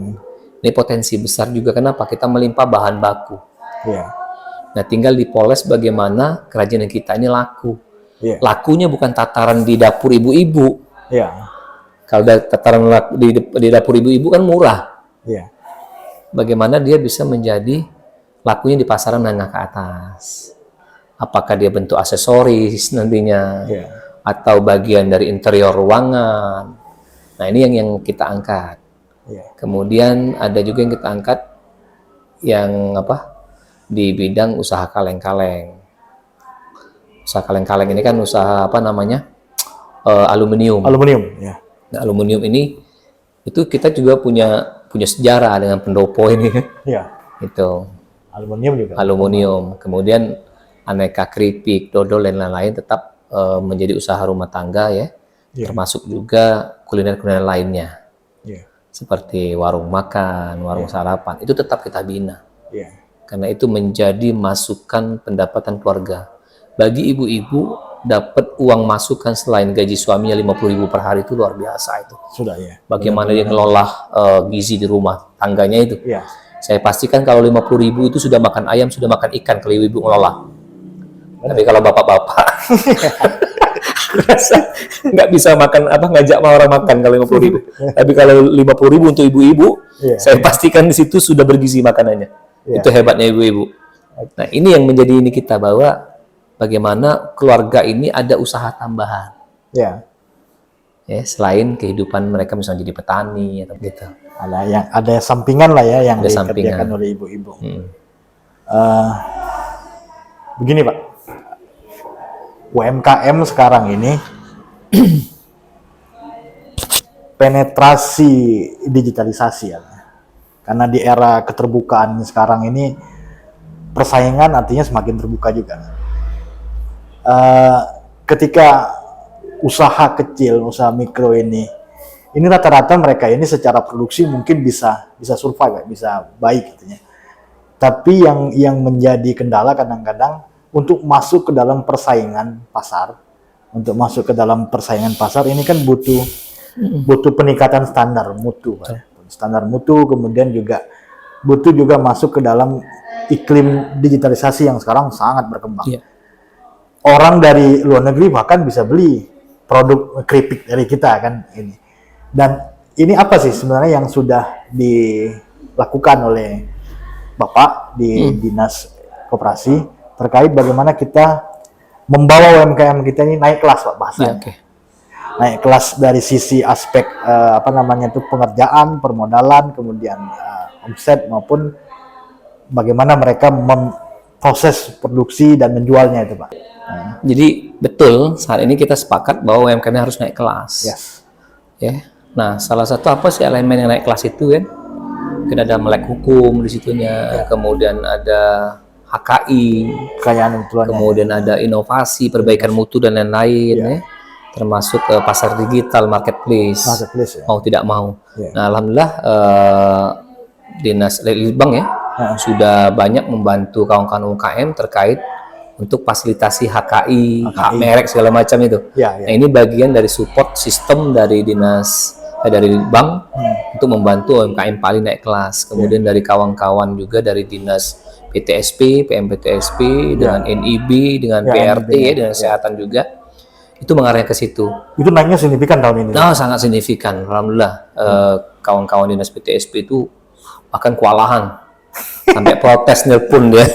Ini potensi besar juga, kenapa? Kita melimpah bahan baku. Iya. Nah, tinggal dipoles bagaimana kerajinan kita ini laku. Iya. Lakunya bukan tataran di dapur ibu-ibu. Iya. Kalau tataran di dapur ibu-ibu kan murah. Iya. Bagaimana dia bisa menjadi lakunya di pasaran menengah ke atas. Apakah dia bentuk aksesoris nantinya, Iya. atau bagian dari interior ruangan. Nah, ini yang kita angkat. Iya. Kemudian ada juga yang kita angkat yang di bidang usaha kaleng-kaleng. Usaha kaleng-kaleng ini kan usaha aluminium. Aluminium. Iya. Nah, aluminium ini itu kita juga punya sejarah dengan pendopo ini. Iya. Itu Aluminium juga. aluminium. Kemudian aneka keripik, dodol dan lain-lain tetap menjadi usaha rumah tangga ya. Iya. Termasuk juga kuliner-kuliner lainnya. Iya. Seperti warung makan, warung sarapan. Itu tetap kita bina. Iya. Karena itu menjadi masukan pendapatan keluarga. Bagi ibu-ibu dapat uang masukan selain gaji suaminya 50.000 per hari itu luar biasa itu. Sudah ya. Bagaimana dia ngelola gizi di rumah tangganya itu. Iya. Saya pastikan kalau 50.000 itu sudah makan ayam, sudah makan ikan kalau ibu ngelola. Tapi kalau bapak-bapak rasa nggak bisa makan ngajak sama orang makan kalau 50.000. Tapi kalau 50.000 untuk ibu-ibu, Iya. saya pastikan di situ sudah bergizi makanannya. Iya. Itu hebatnya ibu-ibu. Nah, ini yang menjadi ini kita bahwa bagaimana keluarga ini ada usaha tambahan. Ya. Ya, selain kehidupan mereka misalnya jadi petani atau gitu. Ada sampingan lah ya yang Ada dikerjakan sampingan. oleh ibu-ibu. Hmm. Begini Pak, UMKM sekarang ini penetrasi digitalisasi ya, karena di era keterbukaan sekarang ini persaingan artinya semakin terbuka juga. Ketika usaha kecil, usaha mikro ini rata-rata mereka ini secara produksi mungkin bisa survive, bisa baik katanya. Tapi yang menjadi kendala kadang-kadang untuk masuk ke dalam persaingan pasar, ini kan butuh peningkatan standar mutu, Pak. Standar mutu, kemudian juga butuh masuk ke dalam iklim digitalisasi yang sekarang sangat berkembang. Iya. Orang dari luar negeri bahkan bisa beli produk keripik dari kita kan ini. Dan ini apa sih sebenarnya yang sudah dilakukan oleh Bapak di Dinas Koperasi terkait bagaimana kita membawa UMKM kita ini naik kelas, Pak, bahasanya. Ya, okay. Naik kelas dari sisi aspek pengerjaan, permodalan, kemudian omset maupun bagaimana mereka memproses produksi dan menjualnya itu, Pak. Jadi betul saat ini kita sepakat bahwa UMKM harus naik kelas. Yes. Ya. Nah, salah satu apa sih elemen yang naik kelas itu kan? Mungkin ada melek hukum di situnya, kemudian ada HKI, kemudian ada inovasi, perbaikan mutu dan lain-lain, ya. Termasuk pasar digital, marketplace ya. Mau tidak mau. Ya. Nah, alhamdulillah Dinas Litbang ya sudah banyak membantu kawan-kawan UMKM terkait untuk fasilitasi HKI, hak merek segala macam itu. Nah, ini bagian dari support sistem dari dari bank untuk membantu UMKM paling naik kelas. Kemudian dari kawan-kawan juga dari Dinas PTSP, PMPTSP, dengan NIB, dengan PRT, dengan kesehatan juga. Itu mengarah ke situ. Itu naiknya signifikan tahun ini? Nah, sangat signifikan. Alhamdulillah. Kawan-kawan Dinas PTSP itu bahkan kewalahan. Sampai protes nelpon dia.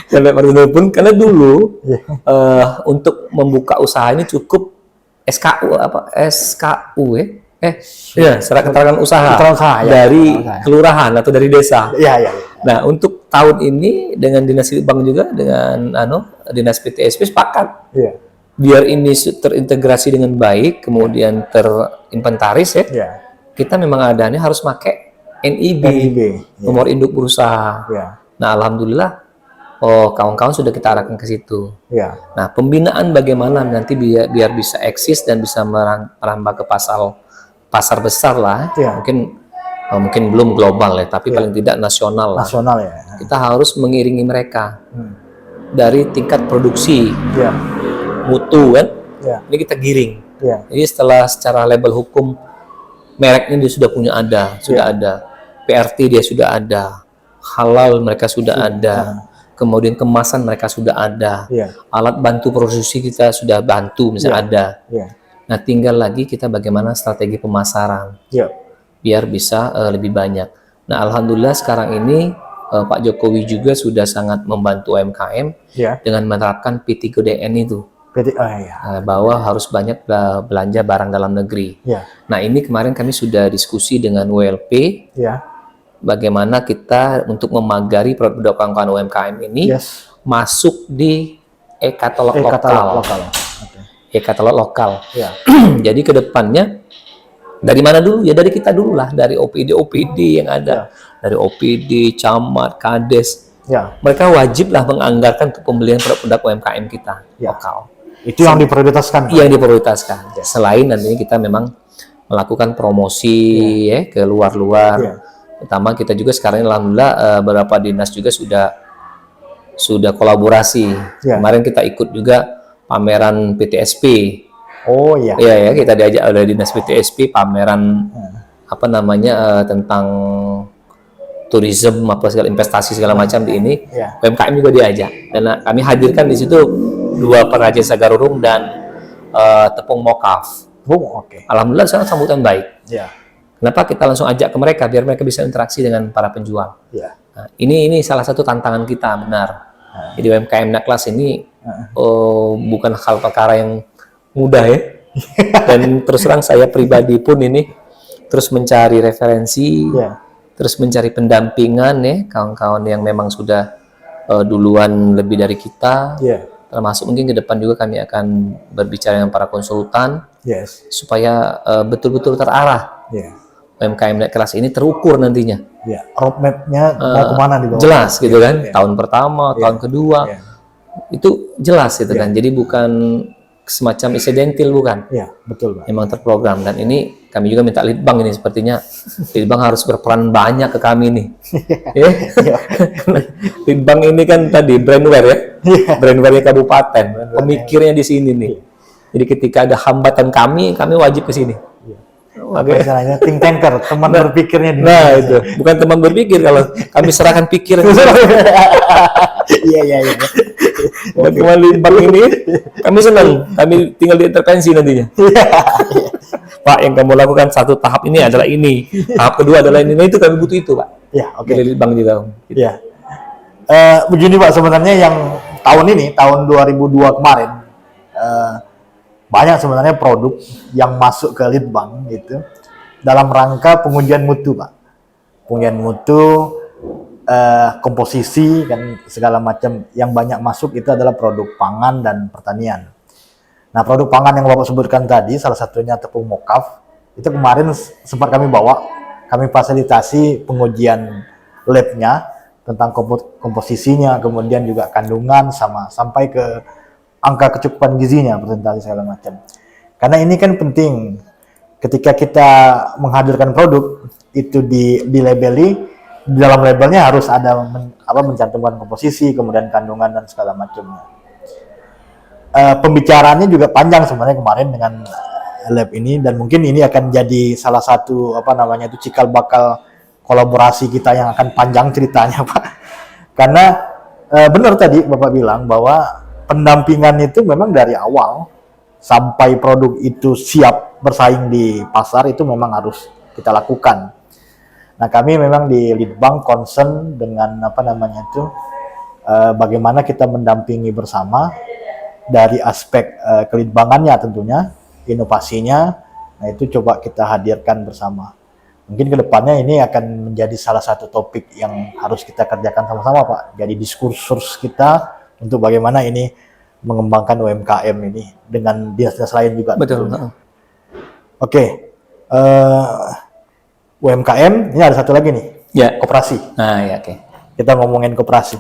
Sampai protes nelpon, karena dulu untuk membuka usaha ini cukup SKU surat keterangan usaha dari kelurahan atau dari desa. Nah, untuk tahun ini dengan Dinas Litbang juga dengan Dinas PTSP sepakat. Biar ini terintegrasi dengan baik, kemudian terinventaris kita memang adanya harus pakai NIB, nomor induk berusaha. Nah, alhamdulillah kawan-kawan sudah kita arahkan ke situ. Nah, pembinaan bagaimana nanti biar bisa eksis dan bisa merambah ke pasar besar lah. Mungkin belum global ya, tapi paling tidak nasional lah. Kita harus mengiringi mereka dari tingkat produksi, mutu kan. Ini kita giring. Jadi secara label hukum mereknya dia sudah ada, PRT dia sudah ada, halal mereka sudah ada. Kemudian kemasan mereka sudah ada, alat bantu produksi kita sudah bantu misalnya ada. Nah, tinggal lagi kita bagaimana strategi pemasaran biar bisa lebih banyak. Nah, alhamdulillah sekarang ini Pak Jokowi juga sudah sangat membantu UMKM dengan menerapkan P3DN itu, bahwa harus banyak belanja barang dalam negeri. Nah, ini kemarin kami sudah diskusi dengan WLP. Bagaimana kita untuk memagari produk kawan-kawan UMKM ini masuk di e-katalog lokal. E-katalog lokal. Jadi ke depannya dari mana dulu? Ya dari kita dulu lah, dari OPD yang ada. Dari OPD, camat, kades. Mereka wajiblah menganggarkan untuk pembelian produk UMKM kita lokal. Itu yang diprioritaskan. Yang diprioritaskan. Selain nantinya kita memang melakukan promosi ke luar-luar. Pertama kita juga sekarang alhamdulillah beberapa dinas juga sudah kolaborasi. Kemarin kita ikut juga pameran PTSP. Iya, kita diajak oleh Dinas PTSP pameran tentang tourism investasi segala macam di ini. UMKM juga diajak. Dan kami hadirkan di situ 2 pengrajin sagarurung dan tepung mokaf. Alhamdulillah sangat sambutan baik. Kenapa kita langsung ajak ke mereka biar mereka bisa interaksi dengan para penjual. Nah, ini salah satu tantangan kita benar. Jadi UMKM naik kelas ini bukan hal perkara yang mudah ya. Dan terus terang saya pribadi pun ini terus mencari referensi, Ya. terus mencari pendampingan ya, kawan-kawan yang memang sudah duluan lebih dari kita. Ya. Termasuk mungkin ke depan juga kami akan berbicara dengan para konsultan Yes. supaya betul-betul terarah Ya. UMKM naik kelas ini terukur nantinya. Ya. Roadmap-nya mau kemana di bawah? Jelas gitu kan, Ya. tahun pertama, tahun kedua, Ya. itu jelas gitu kan. Jadi bukan semacam insidental, bukan. Ya, betul, Pak. Memang terprogram. Dan ini kami juga minta Litbang ini, sepertinya Litbang harus berperan banyak ke kami nih. Ya. Litbang ini kan tadi brandware ya, brandware-nya kabupaten, pemikirnya di sini nih. Jadi ketika ada hambatan kami wajib ke sini. Apa istilahnya think tanker, teman berpikirnya di Nah itu, bukan teman berpikir, kalau kami serahkan pikiran. Iya, iya, iya. Dan teman Litbang ini, kami senang, kami tinggal diintervensi nantinya. Pak, yang kamu lakukan satu tahap ini adalah ini, tahap kedua adalah ini. Nah itu kami butuh itu, Pak. Ya, oke. Dari Litbang juga. Gitu. Ya. Begini Pak, sebenarnya yang tahun ini, tahun 2002 kemarin, banyak sebenarnya produk yang masuk ke Litbang gitu dalam rangka pengujian mutu, Pak. Pengujian mutu, komposisi dan segala macam yang banyak masuk itu adalah produk pangan dan pertanian. Nah, produk pangan yang Bapak sebutkan tadi, salah satunya tepung mokaf, itu kemarin sempat kami bawa, kami fasilitasi pengujian labnya tentang komposisinya, kemudian juga kandungan sampai ke angka kecukupan gizinya, presentasi segala macam. Karena ini kan penting ketika kita menghadirkan produk itu di labeli, di dalam labelnya harus ada mencantumkan komposisi, kemudian kandungan dan segala macamnya. Pembicaraannya juga panjang sebenarnya kemarin dengan lab ini, dan mungkin ini akan jadi salah satu cikal bakal kolaborasi kita yang akan panjang ceritanya, Pak. Karena benar tadi Bapak bilang bahwa pendampingan itu memang dari awal sampai produk itu siap bersaing di pasar itu memang harus kita lakukan. Nah, kami memang di Litbang concern dengan bagaimana kita mendampingi bersama dari aspek kelitbangannya tentunya, inovasinya. Nah, itu coba kita hadirkan bersama. Mungkin kedepannya ini akan menjadi salah satu topik yang harus kita kerjakan sama-sama, Pak. Jadi diskursus kita untuk bagaimana ini mengembangkan UMKM ini dengan dinas-dinas lain juga. Betul. Oke. UMKM, ini ada satu lagi nih. Ya. Koperasi. Nah, ya oke. Kita ngomongin koperasi.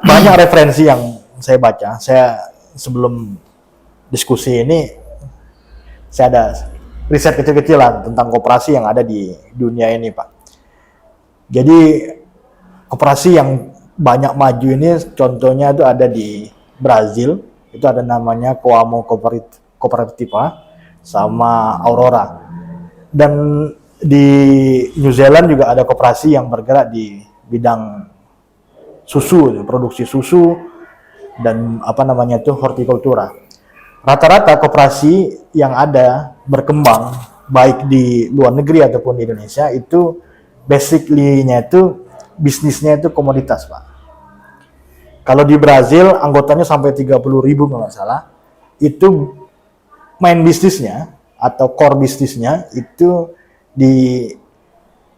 Banyak referensi yang saya baca. Saya sebelum diskusi ini, saya ada riset kecil-kecilan tentang koperasi yang ada di dunia ini, Pak. Jadi koperasi yang banyak maju ini contohnya itu ada di Brazil, itu ada namanya Coamo Cooperativa sama Aurora. Dan di New Zealand juga ada koperasi yang bergerak di bidang susu, produksi susu dan hortikultura. Rata-rata koperasi yang ada berkembang baik di luar negeri ataupun di Indonesia itu basically-nya itu bisnisnya itu komoditas, Pak. Kalau di Brazil anggotanya sampai 30.000 kalau nggak salah, itu main bisnisnya atau core bisnisnya itu di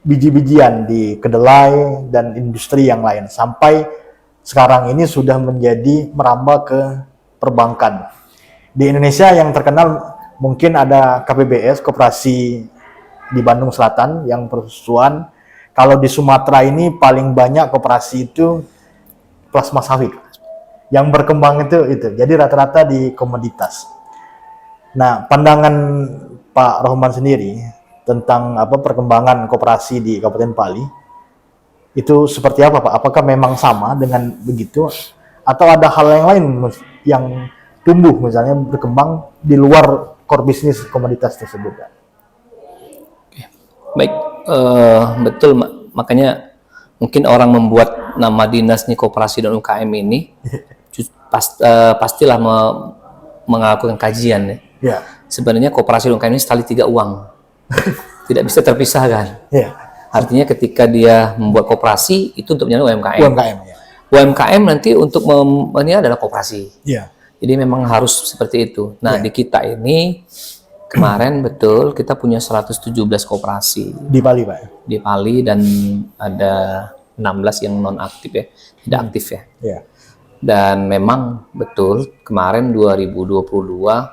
biji-bijian, di kedelai dan industri yang lain, sampai sekarang ini sudah menjadi merambah ke perbankan. Di Indonesia yang terkenal mungkin ada KPBS, Koperasi di Bandung Selatan yang persusuan. Kalau di Sumatera ini paling banyak koperasi itu plasma sawit. Yang berkembang itu. Jadi rata-rata di komoditas. Nah, pandangan Pak Rohman sendiri tentang perkembangan koperasi di Kabupaten Pali itu seperti apa, Pak? Apakah memang sama dengan begitu atau ada hal yang lain yang tumbuh misalnya berkembang di luar core bisnis komoditas tersebut, Pak? Baik, betul, makanya mungkin orang membuat nama dinas nih koperasi dan UKM ini pastilah melakukan kajian ya. Ya. Sebenarnya koperasi dan UKM ini sekali tiga uang, tidak bisa terpisahkan. Ya. Artinya ketika dia membuat koperasi itu untuk menjadi UMKM. UMKM, ya. UMKM nanti untuk ini adalah koperasi. Ya. Jadi memang harus seperti itu. Nah, Iya. di kita ini kemarin betul kita punya 117 koperasi Di Bali, Pak. di Pali dan ada 16 yang non aktif ya, tidak aktif ya. Iya. Dan memang betul kemarin 2022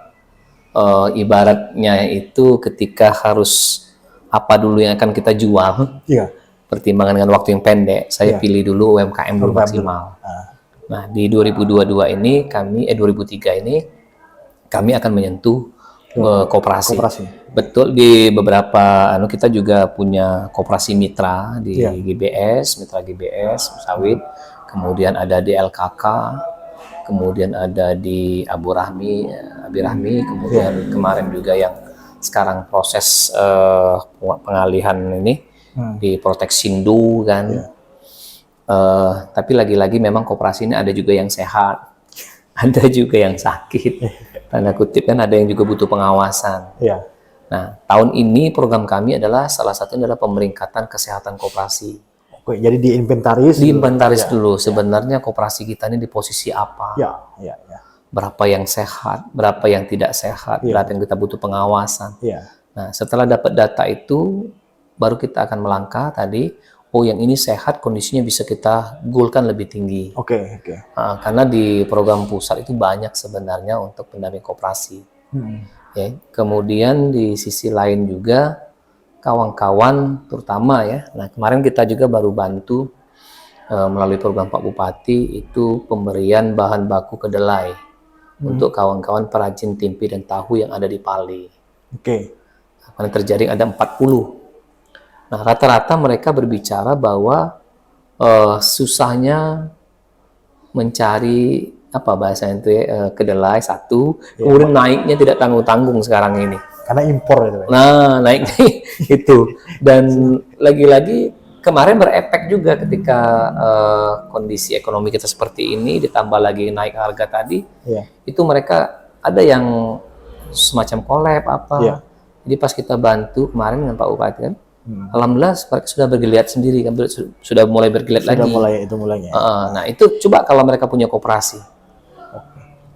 ibaratnya itu ketika harus apa dulu yang akan kita jual, Iya. pertimbangan dengan waktu yang pendek, saya Iya. pilih dulu UMKM dulu UMKM maksimal. Ah, Nah, di 2022 ini 2003 ini kami akan menyentuh koperasi. koperasi. Betul, di beberapa kita juga punya koperasi mitra di Iya. GBS, mitra GBS sawit, kemudian ada di LKK, kemudian ada di Abi Rahmi, kemudian kemarin juga yang sekarang proses pengalihan ini di Proteksindo kan. Iya. Tapi lagi-lagi memang koperasi ini ada juga yang sehat, ada juga yang sakit. Tanda kutip kan ada yang juga butuh pengawasan. Iya. Nah, tahun ini program kami adalah salah satunya adalah pemeringkatan kesehatan koperasi. Oke, jadi diinventaris. Diinventaris Iya. dulu sebenarnya koperasi kita ini di posisi apa? Ya, ya, ya. Berapa yang sehat, berapa yang tidak sehat, Iya. berapa yang kita butuh pengawasan. Iya. Nah, setelah dapat data itu, baru kita akan melangkah tadi, oh yang ini sehat, kondisinya bisa kita goalkan lebih tinggi. Oke, oke. Karena di program pusat itu banyak sebenarnya untuk pendamping koperasi. Ya, kemudian di sisi lain juga kawan-kawan terutama ya. Nah, kemarin kita juga baru bantu melalui program Pak Bupati itu pemberian bahan baku kedelai untuk kawan-kawan perajin tempe dan tahu yang ada di Pali. Oke. Karena terjaring ada 40. Nah, rata-rata mereka berbicara bahwa susahnya mencari apa bahasanya itu ya, kedelai satu, kemudian naiknya tidak tanggung-tanggung sekarang ini. Karena impor itu, Pak. Nah, naiknya itu. Dan lagi-lagi kemarin berefek juga ketika kondisi ekonomi kita seperti ini, ditambah lagi naik harga tadi, Iya. itu mereka ada yang semacam collab apa. Iya. Jadi pas kita bantu kemarin dengan Pak Bupati kan, alhamdulillah mereka sudah bergeliat sendiri kan, sudah mulai bergeliat Sudah lagi. mulainya. Nah, itu coba kalau mereka punya koperasi.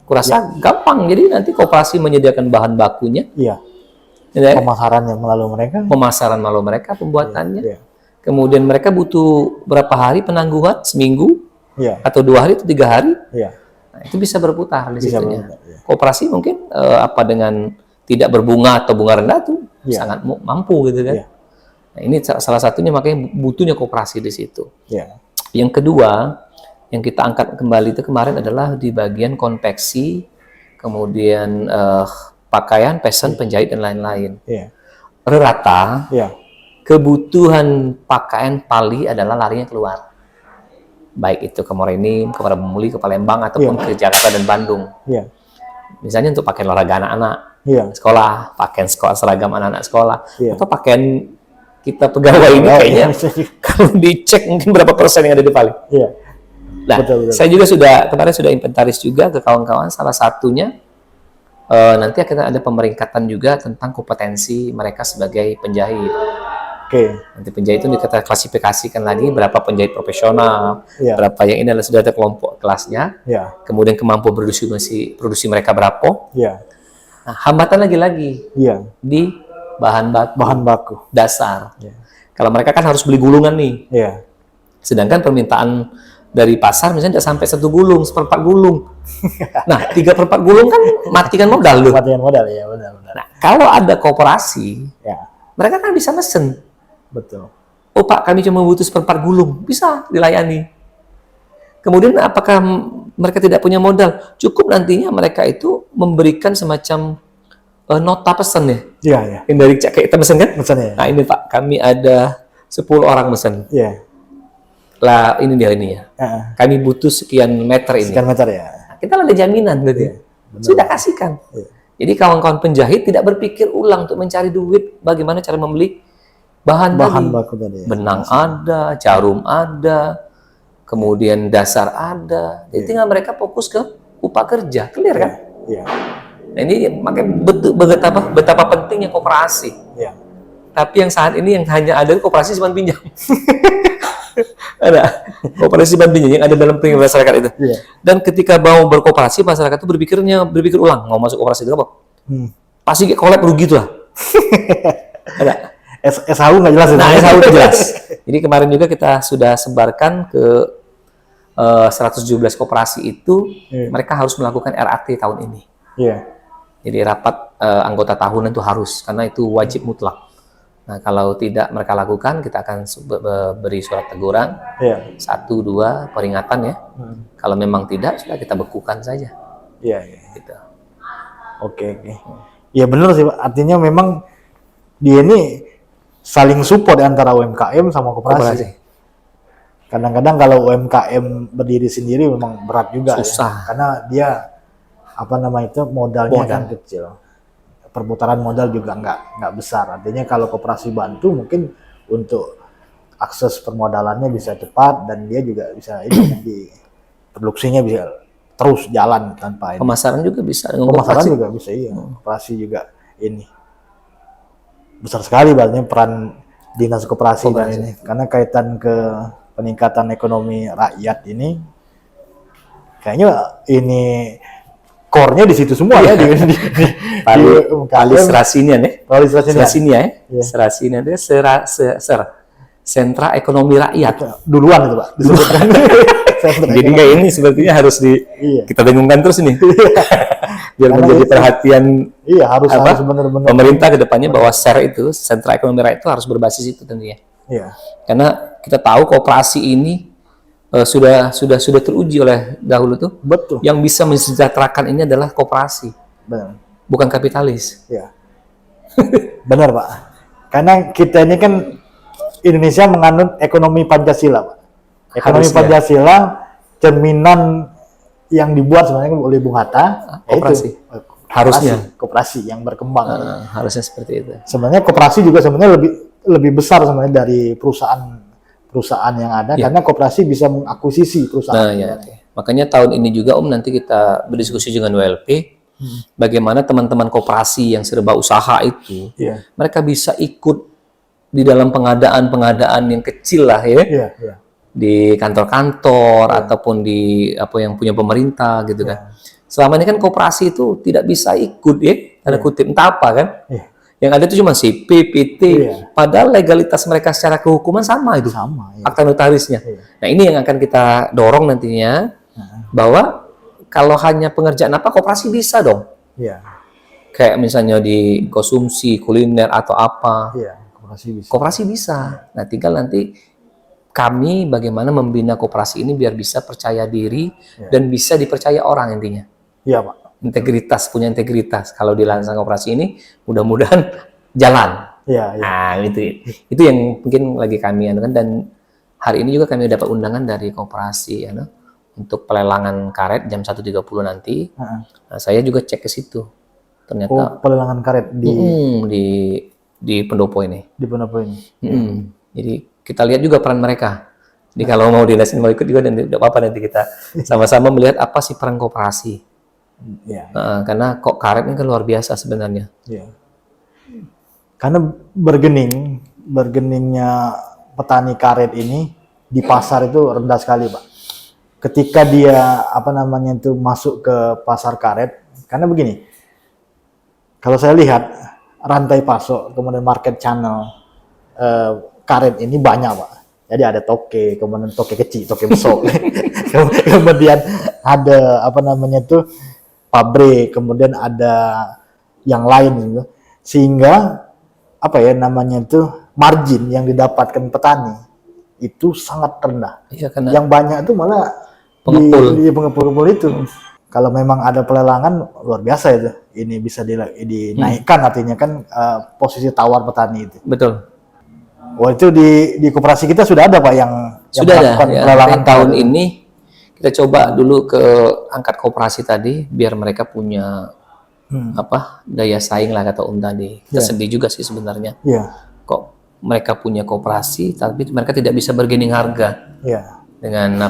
Kurasa gampang. Jadi nanti koperasi menyediakan bahan bakunya, Iya. ya, Pemasarannya melalui mereka. pemasaran malu mereka, pembuatannya. Iya. Kemudian mereka butuh berapa hari penangguhan? Seminggu Iya. atau 2 hari atau 3 hari? Iya. Nah, itu bisa berputar di Bisa situnya. berputar, iya. Koperasi mungkin apa dengan tidak berbunga atau bunga rendah tuh Iya. sangat mampu gitu kan. Iya. Nah, ini salah satunya makanya butuhnya koperasi di situ. Iya. Yang kedua, yang kita angkat kembali itu kemarin adalah di bagian konveksi, kemudian pakaian, fashion, penjahit dan lain-lain. Iya. Rata, Iya. kebutuhan pakaian Pali adalah larinya keluar. Baik itu ke Morenim, ke Parabumuli, ke Palembang, ataupun ke Jakarta dan Bandung. Iya. Misalnya untuk pakaian olahraga anak-anak Iya. sekolah, pakaian sekolah, seragam anak-anak sekolah, Iya. atau pakaian kita pegawai ini kayaknya kalau dicek mungkin berapa persen yang ada di Pali. Iya. Nah, Betul. saya juga kemarin sudah inventaris juga ke kawan-kawan, salah satunya nanti akan ada pemeringkatan juga tentang kompetensi mereka sebagai penjahit. Oke. Nanti penjahit itu kita klasifikasikan lagi berapa penjahit profesional, Iya. berapa yang ini adalah sudah ada kelompok kelasnya, Iya. kemudian kemampuan produksi mereka berapa. Iya. Nah, hambatan lagi Iya. di bahan baku Bahan baku. dasar. Iya. Kalau mereka kan harus beli gulungan nih, Iya. sedangkan permintaan dari pasar misalnya tidak sampai 1 gulung, 1/4 gulung. Nah, 3/4 gulung kan matikan modal tuh. Matian modal ya, benar. Nah, kalau ada koperasi, Ya, mereka kan bisa mesen. betul. Oh Pak, kami cuma butuh 1/4 gulung, bisa dilayani. Kemudian apakah mereka tidak punya modal? Cukup nantinya mereka itu memberikan semacam nota pesan ya. Iya, iya. Yang dari kayak kita mesen kan? Pesannya. Nah ini Pak, kami ada 10 orang mesen. Iya. Lah ini dia ini ya. Heeh. Kami butuh sekian meter ini. Sekian meter ya. Nah, kita ada jaminan berarti. Iya, benar. Sudah kasihkan. Iya. Jadi kawan-kawan penjahit tidak berpikir ulang untuk mencari duit bagaimana cara membeli bahan tadi. Baku tadi. Ya. Benang ada, jarum ada, kemudian dasar ada. Jadi tinggal mereka fokus ke upah kerja, clear kan? Iya. Nah, ini makanya betapa pentingnya koperasi. Iya. Tapi yang saat ini yang hanya ada koperasi cuma pinjam. Ada koperasi bandingnya yang ada dalam pendidikan masyarakat itu. Iya. Dan ketika mau berkooperasi, masyarakat itu berpikir ulang mau masuk koperasi itu apa? Pasti kayak kolab rugi tuh lah. Ada. SHU nggak jelas. Nah, SHU itu jelas. Jadi kemarin juga kita sudah sebarkan ke 117 koperasi itu, mereka harus melakukan RAT tahun ini. Iya. Jadi rapat anggota tahunan itu harus, karena itu wajib mutlak. Nah, kalau tidak mereka lakukan, kita akan beri surat teguran, 1, 2 peringatan ya. Kalau memang tidak, sudah kita bekukan saja. Iya. Gitu. Oke. Ya benar sih, Pak. Artinya memang dia ini saling support antara UMKM sama koperasi. Kadang-kadang kalau UMKM berdiri sendiri memang berat juga. Susah. Ya. Karena dia modalnya kan kecil. Perputaran modal juga nggak besar. Artinya kalau koperasi bantu mungkin untuk akses permodalannya bisa cepat dan dia juga bisa nanti produksinya bisa terus jalan tanpa ini. Pemasaran juga bisa. Pemasaran juga bisa, iya. Koperasi juga ini besar sekali berarti peran dinas koperasi dan ini, karena kaitan ke peningkatan ekonomi rakyat ini kayaknya ini core-nya di situ semua ya di Serasinya nih. Serasinya ya. Serasinya itu sentra ekonomi rakyat. Duluan itu, Pak. Disebutkan. Jadi kayak ini sepertinya harus kita dengungkan terus ini. Biar menjadi perhatian harus benar-benar pemerintah ke depannya bahwa itu sentra ekonomi rakyat itu harus berbasis itu tentunya. Iya. Karena kita tahu koperasi ini sudah teruji oleh dahulu tuh. Betul. Yang bisa mensejahterakan ini adalah koperasi. Benar. Bukan kapitalis. Iya. Benar, Pak. Karena kita ini kan Indonesia menganut ekonomi Pancasila, Pak. Ekonomi Pancasila cerminan yang dibuat sebenarnya oleh Bung Hatta, koperasi. Harusnya koperasi yang berkembang. Harusnya seperti itu. Sebenarnya koperasi juga sebenarnya lebih besar sebenarnya dari perusahaan yang ada, karena koperasi bisa mengakuisisi perusahaan. Makanya tahun ini juga nanti kita berdiskusi dengan WLP bagaimana teman-teman koperasi yang serba usaha itu mereka bisa ikut di dalam pengadaan yang kecil lah ya. Di kantor-kantor ataupun di yang punya pemerintah gitu kan. Selama ini kan koperasi itu tidak bisa ikut tanda kutip entah apa kan. Yang ada itu cuma CP, PT, padahal legalitas mereka secara kehukuman sama itu. Akta notarisnya. Nah, ini yang akan kita dorong nantinya bahwa kalau hanya pengerjaan koperasi bisa dong. Kayak misalnya di konsumsi, kuliner atau apa. Koperasi bisa. Nah, tinggal nanti kami bagaimana membina koperasi ini biar bisa percaya diri dan bisa dipercaya orang intinya. Iya, Pak. Punya integritas. Kalau di lansang koperasi ini mudah-mudahan jalan. Nah, itu yang mungkin lagi kami anukan, dan hari ini juga kami dapat undangan dari koperasi untuk pelelangan karet jam 1.30 nanti. Nah, saya juga cek ke situ. Ternyata pelelangan karet di pendopo ini. Di pendopo ini. Jadi kita lihat juga peran mereka. Jadi kalau mau dinasin mau ikut juga dan tidak apa-apa, nanti kita sama-sama melihat apa sih peran koperasi. Karena kok karet ini kan luar biasa sebenarnya. Karena bergeningnya petani karet ini di pasar itu rendah sekali, Pak. Ketika dia masuk ke pasar karet, karena begini, kalau saya lihat rantai pasok kemudian market channel karet ini banyak, Pak. Jadi ada toke, kemudian toke kecil, toke besar, kemudian ada pabrik, kemudian ada yang lain gitu. Sehingga margin yang didapatkan petani itu sangat rendah. Yang banyak itu malah pengepul itu. Kalau memang ada pelelangan luar biasa itu. Ini bisa dinaikkan artinya kan posisi tawar petani itu. Betul. Wah, itu di koperasi kita sudah ada, Pak, yang melakukan pelelangan tahun ini. Kita coba dulu ke angkat koperasi tadi biar mereka punya daya saing lah, kata Om tadi. Kita sedih juga sih sebenarnya. Kok mereka punya koperasi tapi mereka tidak bisa bergening harga. Dengan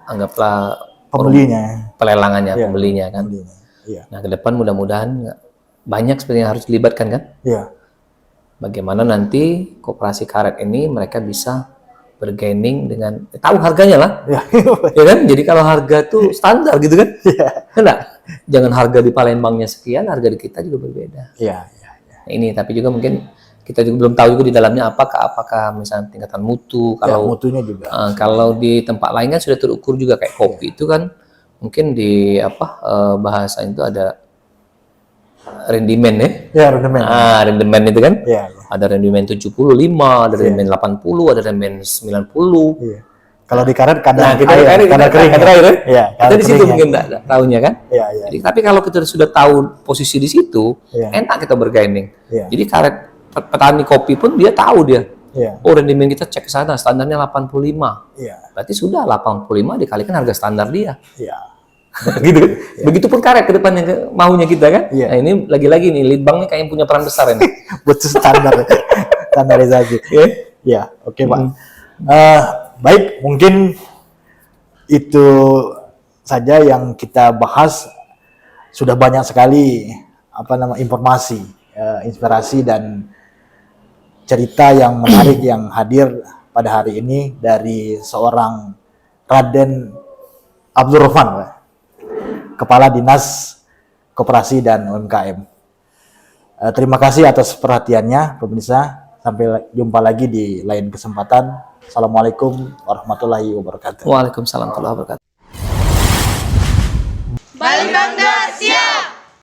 anggaplah pembelinya, pelelangannya, pembelinya kan. Nah, ke depan mudah-mudahan banyak seperti yang harus dilibatkan kan. Bagaimana nanti koperasi karet ini mereka bisa bergaining dengan tahu harganya lah, Ya. ya kan? Jadi kalau harga tuh standar gitu kan, Iya. enggak? Jangan harga di Palembangnya sekian, harga di kita juga berbeda. Iya, iya. Nah, ini tapi juga mungkin kita juga belum tahu juga di dalamnya apakah misalnya tingkatan mutu. Ya, Kalau mutunya juga. kalau di tempat lain kan sudah terukur juga kayak kopi itu kan mungkin di bahasa itu ada rendimen ya. Ya, rendemen. Rendimen itu kan. Iya, iya. Ada rendimen 75, ada rendimen 80, ada rendimen 90. Iya. Kalau di karet kadar Nah, kita air, kadar kering. kadar air, ya? Iya, Kita kadar di situ keringnya. mungkin enggak tahunya kan. Iya, iya. Jadi, tapi kalau kita sudah tahu posisi di situ, Iya. enak kita bergaining. Iya. Jadi karet petani kopi pun dia tahu dia. Iya. Oh, rendimen kita cek ke sana, standarnya 85. Iya. Berarti sudah 85 dikalikan harga standar dia. Iya. Gitu kan? Begitupun karet ke depannya maunya kita kan. Iya. Nah, ini lagi-lagi nih lead bank nih kayak yang punya peran besar ini. Butuh standar, standarisasi. Ya. Ya, oke Pak. Baik, mungkin itu saja yang kita bahas. Sudah banyak sekali informasi, inspirasi dan cerita yang menarik yang hadir pada hari ini dari seorang Raden Abdul Rahman, Pak. Kepala Dinas Koperasi dan UMKM. Terima kasih atas perhatiannya, pemirsa. Sampai jumpa lagi di lain kesempatan. Assalamualaikum warahmatullahi wabarakatuh. Waalaikumsalam warahmatullahi wabarakatuh.